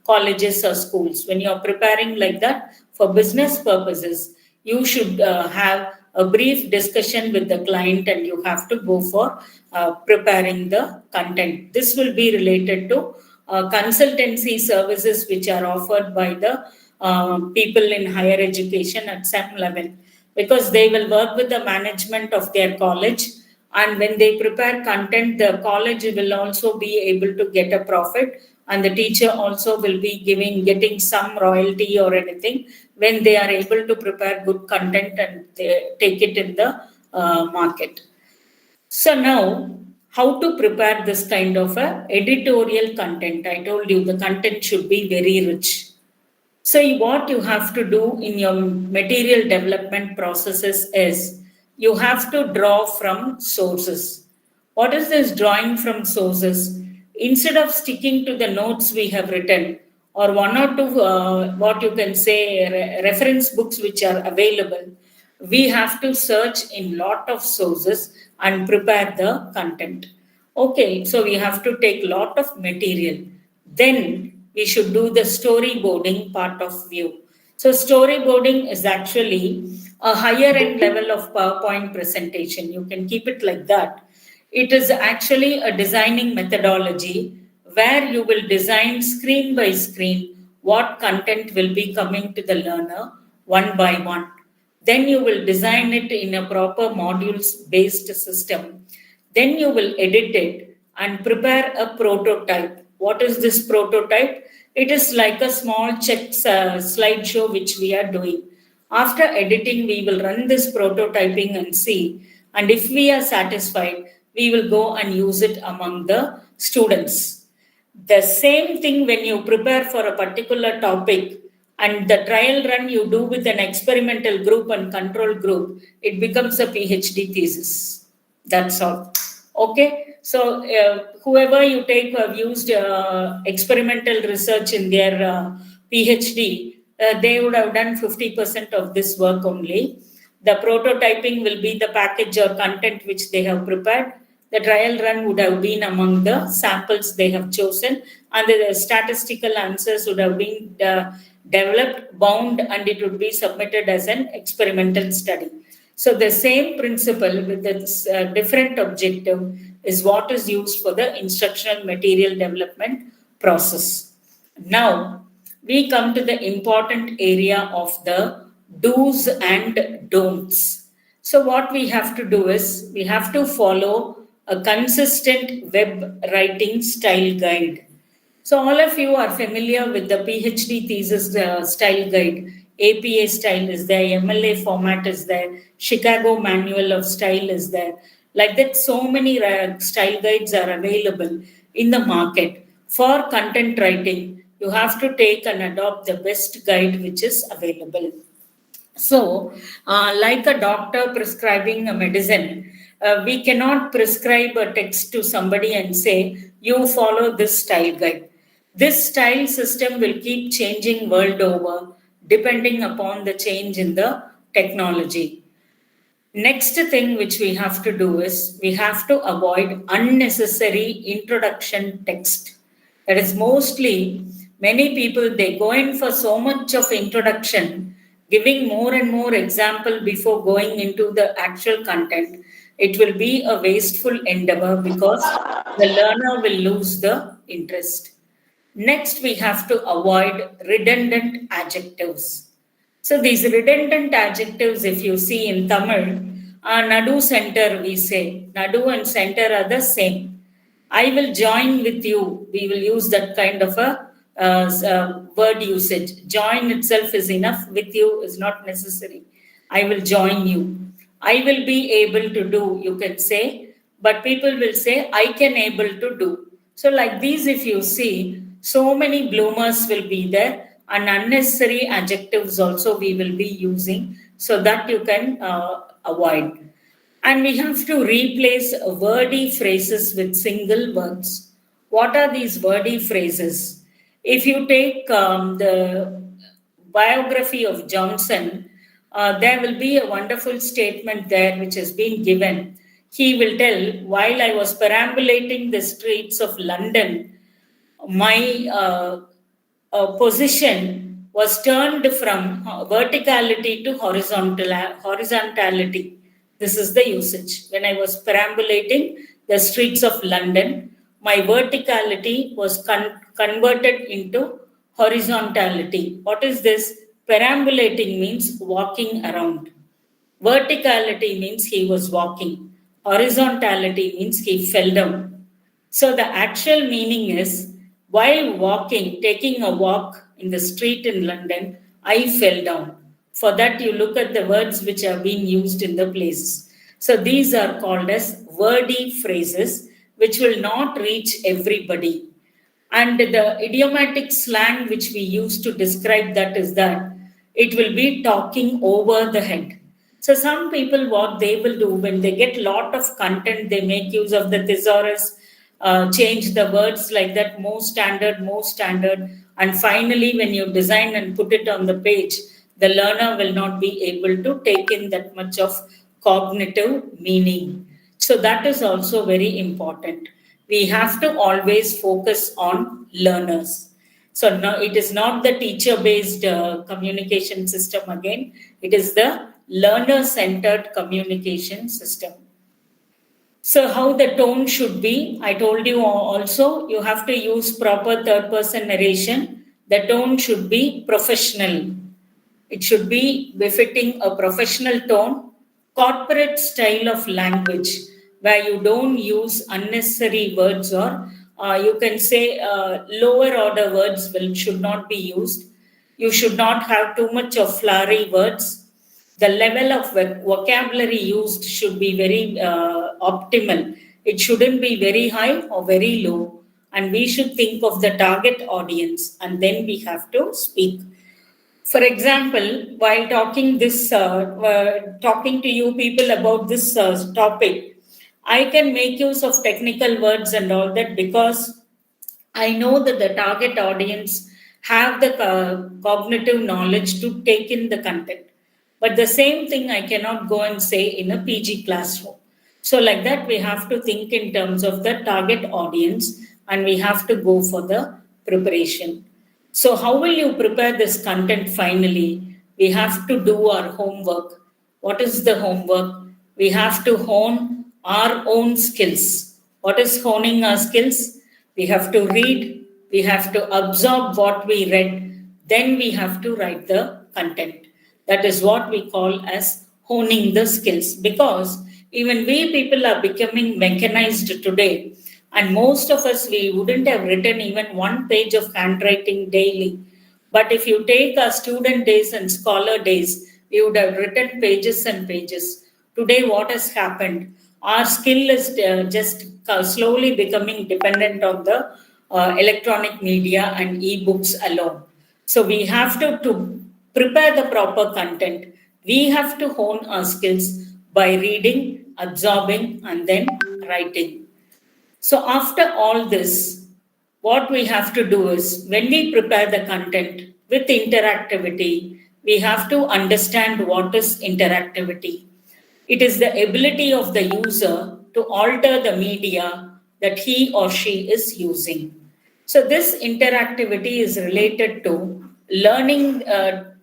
colleges or schools. When you're preparing like that for business purposes, you should have a brief discussion with the client and you have to go for preparing the content. This will be related to consultancy services which are offered by the people in higher education at some level, because they will work with the management of their college, and when they prepare content, the college will also be able to get a profit, and the teacher also will be getting some royalty or anything when they are able to prepare good content and they take it in the market. So now, how to prepare this kind of a editorial content? I told you the content should be very rich. So what you have to do in your material development processes is you have to draw from sources. What is this drawing from sources? Instead of sticking to the notes we have written or one or two, what you can say, reference books which are available, we have to search in lot of sources and prepare the content. Okay, so we have to take lot of material. Then we should do the storyboarding part of view. So storyboarding is actually a higher end level of PowerPoint presentation. You can keep it like that. It is actually a designing methodology where you will design screen by screen what content will be coming to the learner one by one. Then you will design it in a proper modules based system. Then you will edit it and prepare a prototype. What is this prototype? It is like a small slideshow which we are doing. After editing, we will run this prototyping and see. And if we are satisfied, we will go and use it among the students. The same thing when you prepare for a particular topic and the trial run you do with an experimental group and control group, it becomes a PhD thesis. That's all. Okay. So whoever you take who have used experimental research in their PhD, they would have done 50% of this work only. The prototyping will be the package or content which they have prepared. The trial run would have been among the samples they have chosen, and the statistical answers would have been developed, bound, and it would be submitted as an experimental study. So the same principle with its different objective is what is used for the instructional material development process. Now, we come to the important area of the do's and don'ts. So what we have to do is we have to follow a consistent web writing style guide. So all of you are familiar with the PhD thesis style guide. APA style is there, MLA format is there, Chicago Manual of Style is there. Like that, so many style guides are available in the market. For content writing, you have to take and adopt the best guide which is available. So, like a doctor prescribing a medicine, we cannot prescribe a text to somebody and say, you follow this style guide. This style system will keep changing world over depending upon the change in the technology. Next thing which we have to do is we have to avoid unnecessary introduction text. That is mostly many people, they go in for so much of introduction, giving more and more example before going into the actual content. It will be a wasteful endeavor because the learner will lose the interest. Next, we have to avoid redundant adjectives. So these redundant adjectives, if you see in Tamil, Nadu center, we say. Nadu and center are the same. I will join with you. We will use that kind of a word usage. Join itself is enough. With you is not necessary. I will join you. I will be able to do, you can say. But people will say, I can able to do. So like these, if you see, so many bloomers will be there. And unnecessary adjectives also we will be using so that you can avoid. And we have to replace wordy phrases with single words. What are these wordy phrases? If you take the biography of Johnson, there will be a wonderful statement there which has been given. He will tell, while I was perambulating the streets of London, my position was turned from verticality to horizontality. This is the usage. When I was perambulating the streets of London, my verticality was converted into horizontality. What is this? Perambulating means walking around. Verticality means he was walking. Horizontality means he fell down. So the actual meaning is, while walking, taking a walk in the street in London, I fell down. For that, you look at the words which are being used in the places. So these are called as wordy phrases, which will not reach everybody. And the idiomatic slang which we use to describe that is that it will be talking over the head. So some people, what they will do when they get lot of content, they make use of the thesaurus, change the words like that, more standard. And finally, when you design and put it on the page, the learner will not be able to take in that much of cognitive meaning. So that is also very important. We have to always focus on learners. So no, it is not the teacher-based communication system again. It is the learner-centered communication system. So how the tone should be, I told you also, you have to use proper third-person narration. The tone should be professional. It should be befitting a professional tone, corporate style of language, where you don't use unnecessary words or you can say lower order words should not be used. You should not have too much of flowery words. The level of vocabulary used should be very optimal. It shouldn't be very high or very low. And we should think of the target audience, and then we have to speak. For example, while talking to you people about this topic, I can make use of technical words and all that because I know that the target audience have the cognitive knowledge to take in the content. But the same thing I cannot go and say in a PG classroom. So, like that, we have to think in terms of the target audience and we have to go for the preparation. So, how will you prepare this content finally? We have to do our homework. What is the homework? We have to hone our own skills. What is honing our skills? We have to read, we have to absorb what we read, then we have to write the content. That is what we call as honing the skills, because even we people are becoming mechanized today, and most of us, we wouldn't have written even one page of handwriting daily. But if you take our student days and scholar days, we would have written pages and pages. Today, what has happened? Our skill is just slowly becoming dependent on the electronic media and e-books alone. So we have to prepare the proper content. We have to hone our skills by reading, absorbing, and then writing. So after all this, what we have to do is when we prepare the content with interactivity, we have to understand what is interactivity. It is the ability of the user to alter the media that he or she is using. So, this interactivity is related to learning,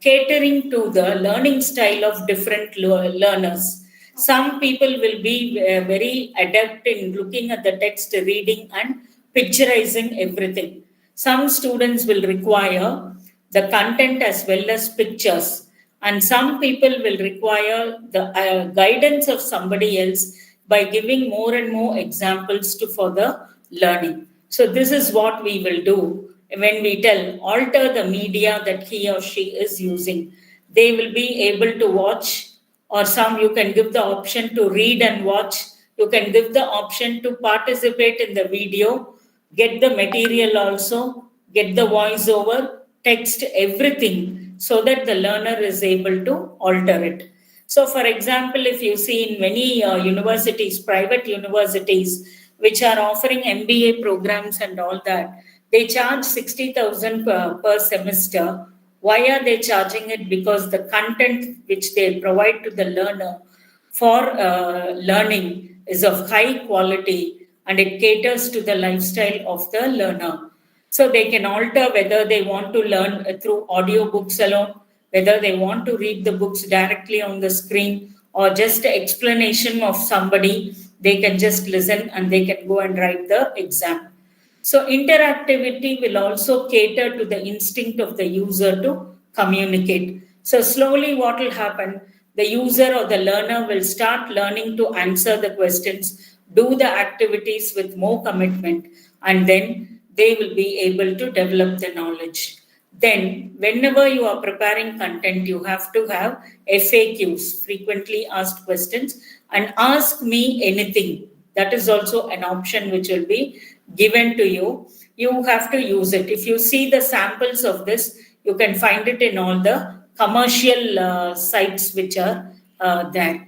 catering to the learning style of different learners. Some people will be very adept in looking at the text, reading, and picturizing everything. Some students will require the content as well as pictures, and some people will require the guidance of somebody else by giving more and more examples for the learning. So this is what we will do when we tell alter the media that he or she is using. They will be able to watch, or some you can give the option to read and watch. You can give the option to participate in the video, get the material also, get the voiceover, text, everything, so that the learner is able to alter it. So, for example, if you see in many universities, private universities, which are offering MBA programs and all that, they charge 60,000 per semester. Why are they charging it? Because the content which they provide to the learner for learning is of high quality and it caters to the lifestyle of the learner. So they can alter whether they want to learn through audio books alone, whether they want to read the books directly on the screen, or just explanation of somebody. They can just listen and they can go and write the exam. So interactivity will also cater to the instinct of the user to communicate. So slowly what will happen? The user or the learner will start learning to answer the questions, do the activities with more commitment, and then they will be able to develop the knowledge. Then, whenever you are preparing content, you have to have FAQs, frequently asked questions, and ask me anything. That is also an option which will be given to you. You have to use it. If you see the samples of this, you can find it in all the commercial sites which are there.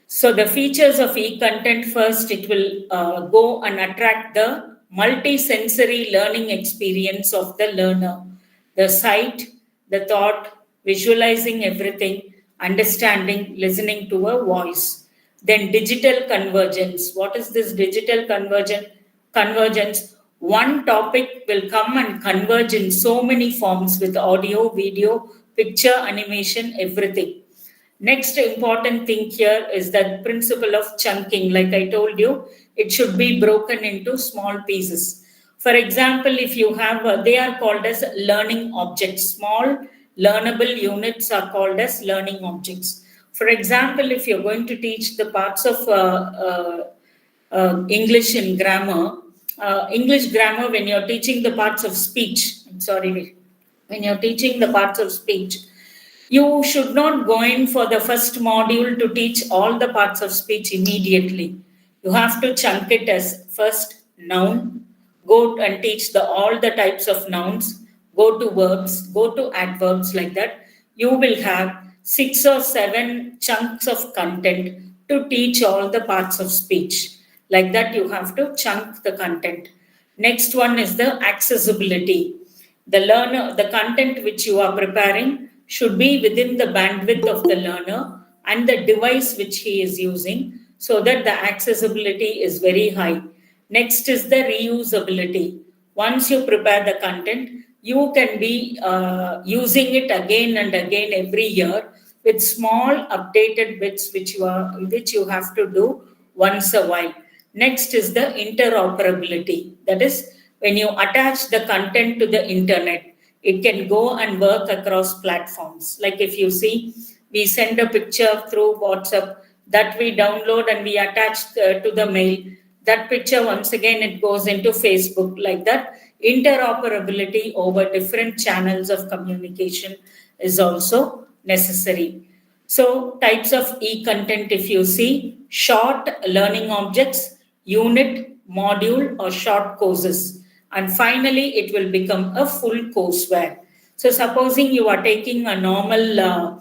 So the features of e-content, first, it will go and attract the multi-sensory learning experience of the learner. The sight, the thought, visualizing everything, understanding, listening to a voice. Then digital convergence. What is this digital convergence? One topic will come and converge in so many forms with audio, video, picture, animation, everything. Next important thing here is that principle of chunking. Like I told you, it should be broken into small pieces. For example, if you have, they are called as learning objects. Small learnable units are called as learning objects. For example, if you're going to teach the parts of English and grammar, English grammar when you're teaching the parts of speech. I'm sorry, when you're teaching the parts of speech, you should not go in for the first module to teach all the parts of speech immediately. You have to chunk it as first noun, go and teach all the types of nouns, go to verbs, go to adverbs like that. You will have 6 or 7 chunks of content to teach all the parts of speech. Like that, you have to chunk the content. Next one is the accessibility. The learner, the content which you are preparing should be within the bandwidth of the learner and the device which he is using so that the accessibility is very high. Next is the reusability. Once you prepare the content, you can be using it again and again every year with small updated bits which you have to do once a while. Next is the interoperability. That is, when you attach the content to the internet, it can go and work across platforms. Like if you see, we send a picture through WhatsApp that we download and we attach to the mail. That picture, once again, it goes into Facebook. Like that, interoperability over different channels of communication is also necessary. So, types of e-content, if you see, short learning objects, unit, module, or short courses. And finally, it will become a full courseware. So, supposing you are taking a normal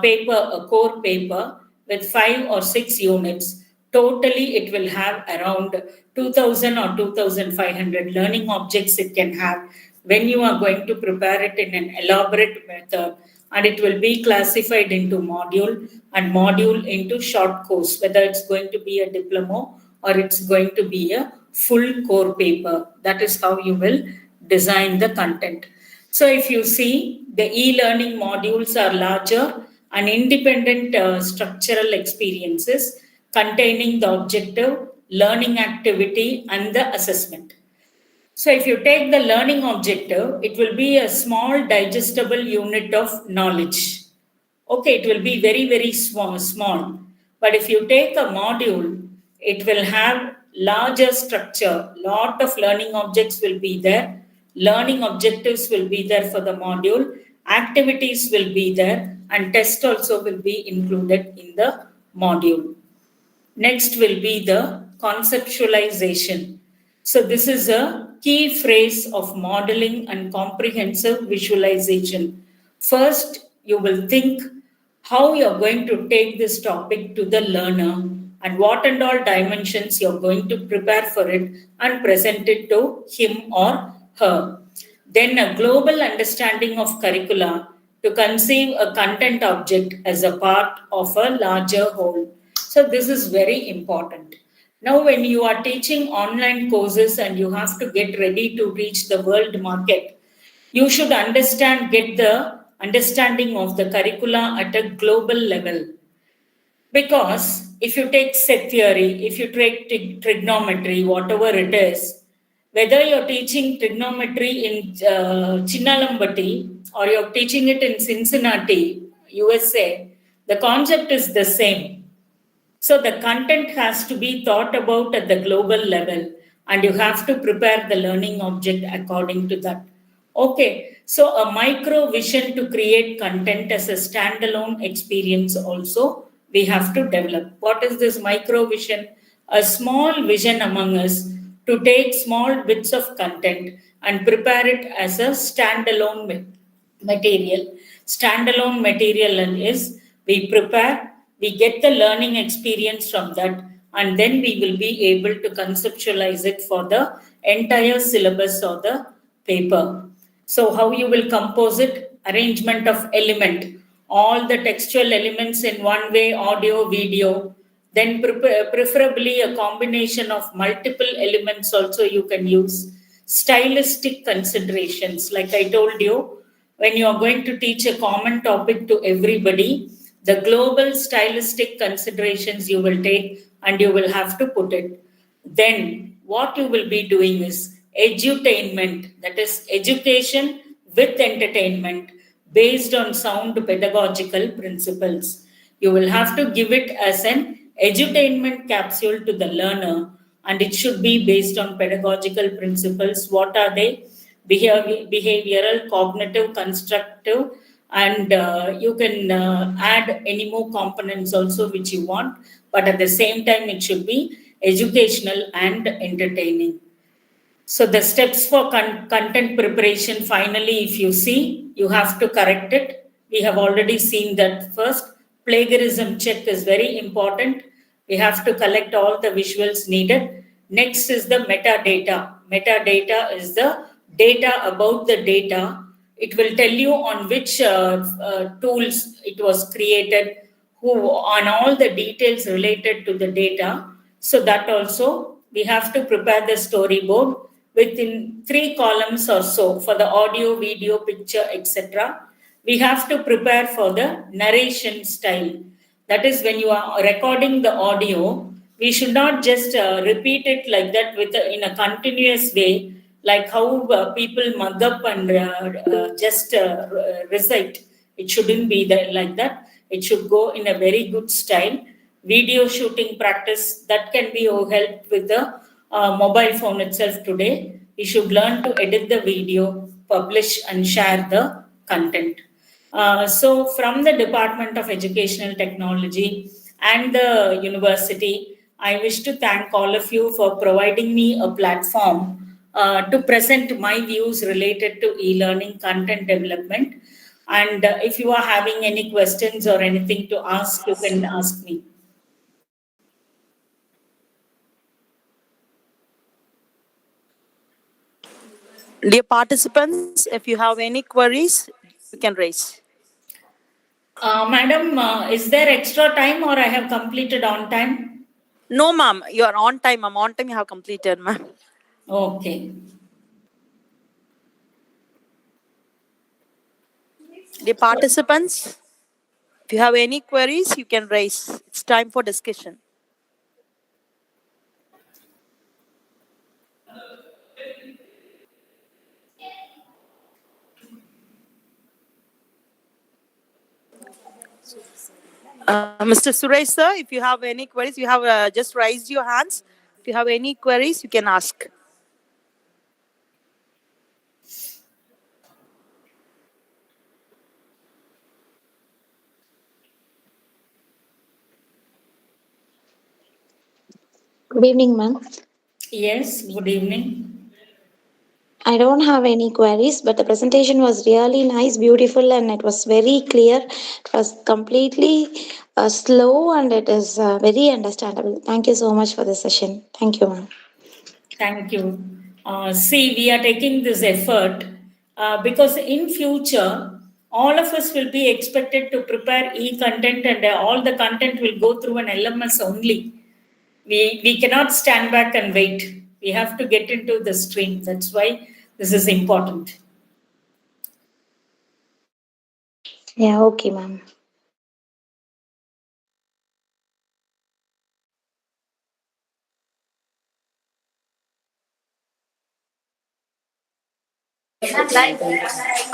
paper, a core paper with 5 or 6 units, totally it will have around 2000 or 2500 learning objects it can have when you are going to prepare it in an elaborate method, and it will be classified into module and module into short course, whether it's going to be a diploma or it's going to be a full core paper. That is how you will design the content. So if you see, the e-learning modules are larger and independent structural experiences containing the objective, learning activity, and the assessment. So if you take the learning objective, it will be a small digestible unit of knowledge. Okay, it will be very, very small. But if you take a module, it will have larger structure. Lot of learning objects will be there. Learning objectives will be there for the module. Activities will be there. And test also will be included in the module. Next will be the conceptualization. So this is a key phrase of modeling and comprehensive visualization. First, you will think how you're going to take this topic to the learner and what and all dimensions you're going to prepare for it and present it to him or her. Then a global understanding of curricula to conceive a content object as a part of a larger whole. So this is very important. Now, when you are teaching online courses and you have to get ready to reach the world market, you should get the understanding of the curricula at a global level. Because if you take set theory, if you take trigonometry, whatever it is, whether you're teaching trigonometry in Chinnalambati or you're teaching it in Cincinnati, USA, the concept is the same. So the content has to be thought about at the global level, and you have to prepare the learning object according to that. Okay, so a micro vision to create content as a standalone experience also we have to develop. What is this micro vision? A small vision among us to take small bits of content and prepare it as a standalone material. Standalone material is we prepare, we get the learning experience from that, and then we will be able to conceptualize it for the entire syllabus or the paper. So how you will compose it? Arrangement of element, all the textual elements in one way, audio, video, then preferably a combination of multiple elements also you can use. Stylistic considerations, like I told you, when you are going to teach a common topic to everybody, the global stylistic considerations you will take and you will have to put it. Then what you will be doing is edutainment, that is education with entertainment based on sound pedagogical principles. You will have to give it as an edutainment capsule to the learner and it should be based on pedagogical principles. What are they? Behavioral, cognitive, constructive, and you can add any more components also which you want, but at the same time it should be educational and entertaining. So the steps for content preparation, finally, if you see, you have to correct it. We have already seen that first. Plagiarism check is very important. We have to collect all the visuals needed. Next is the metadata. Metadata is the data about the data. It will tell you on which tools it was created, who, on all the details related to the data. So that also we have to prepare the storyboard within 3 columns or so for the audio, video, picture, etc. We have to prepare for the narration style. That is, when you are recording the audio, we should not just repeat it like that in a continuous way, like how people mug up and just recite. It shouldn't be like that. It should go in a very good style. Video shooting practice, that can be helped with the mobile phone itself today. We should learn to edit the video, publish and share the content. So from the Department of Educational Technology and the university, I wish to thank all of you for providing me a platform to present my views related to e-learning content development. And if you are having any questions or anything to ask, you can ask me. Dear participants, if you have any queries, you can raise. Madam, is there extra time or I have completed on time? No, ma'am, you are on time. I'm on time. You have completed, ma'am. Okay. Dear participants, if you have any queries, you can raise. It's time for discussion. Mr. Suresh, sir, if you have any queries, you have just raised your hands. If you have any queries, you can ask. Good evening, ma'am. Yes, good evening. I don't have any queries, but the presentation was really nice, beautiful, and it was very clear. It was completely slow and it is very understandable. Thank you so much for the session. Thank you, ma'am. Thank you. See, we are taking this effort because in future, all of us will be expected to prepare e-content, and all the content will go through an LMS only. We cannot stand back and wait. We have to get into the stream. That's why this is important. Yeah, okay, ma'am.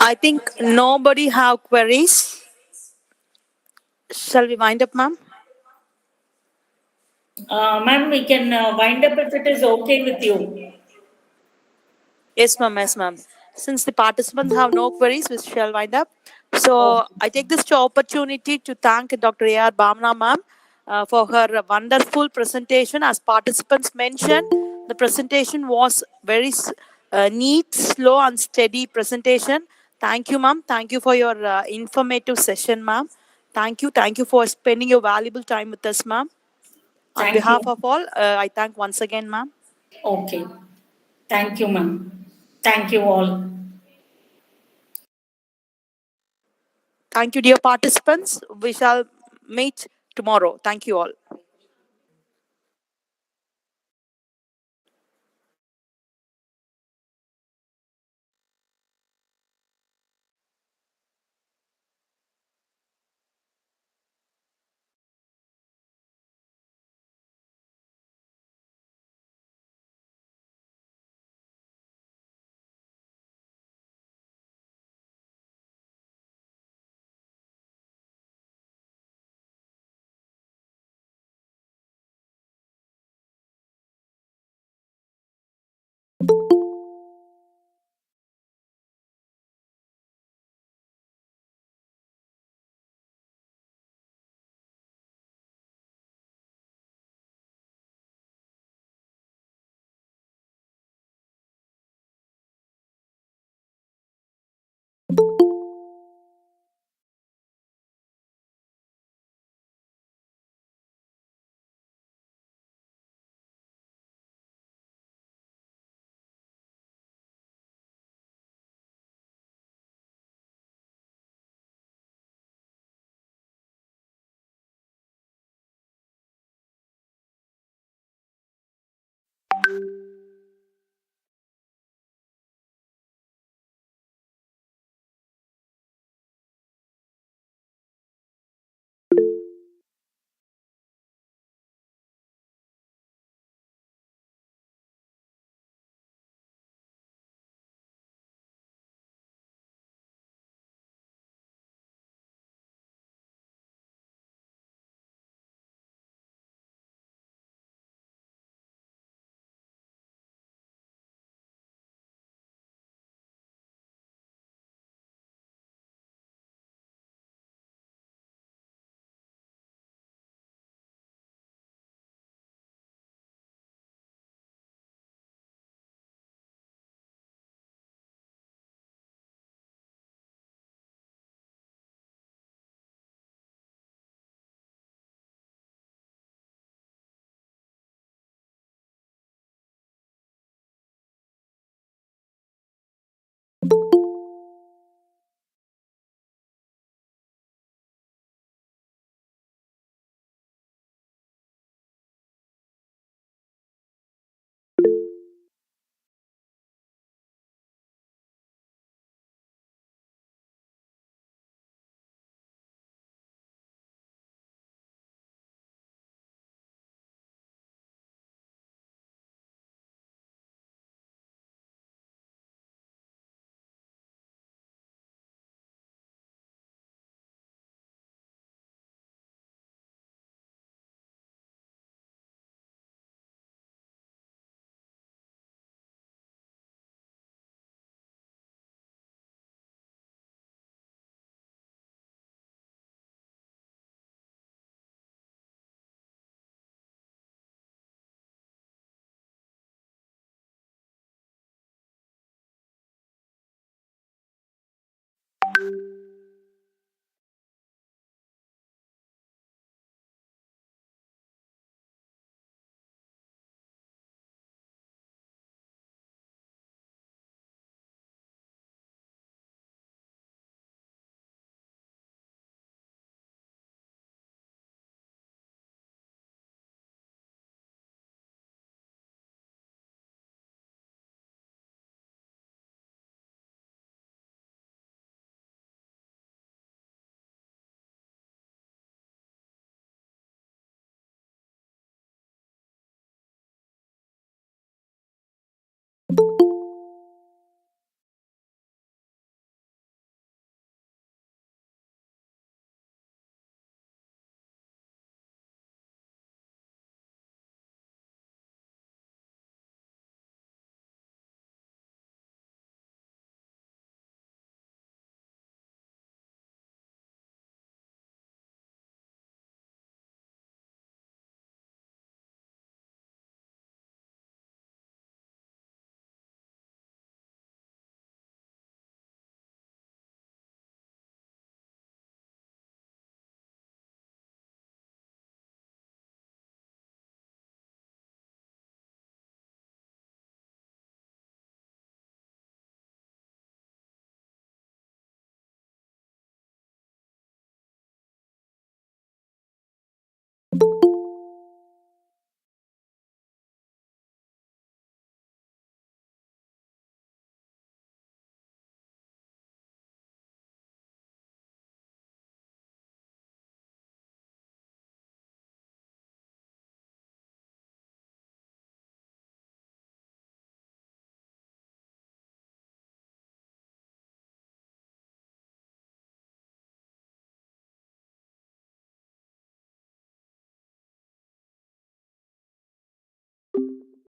I think nobody have queries. Shall we wind up, ma'am? Ma'am, we can wind up if it is okay with you. Yes, ma'am. Yes, ma'am. Since the participants have no queries, we shall wind up. So I take this opportunity to thank Dr. A.R. Bhavana, ma'am, for her wonderful presentation. As participants mentioned, the presentation was very neat, slow, and steady presentation. Thank you, ma'am. Thank you for your informative session, ma'am. Thank you. Thank you for spending your valuable time with us, ma'am. On Thank behalf you. of all, I thank once again, ma'am. Okay. Thank you, ma'am. Thank you all. Thank you, dear participants. We shall meet tomorrow. Thank you all.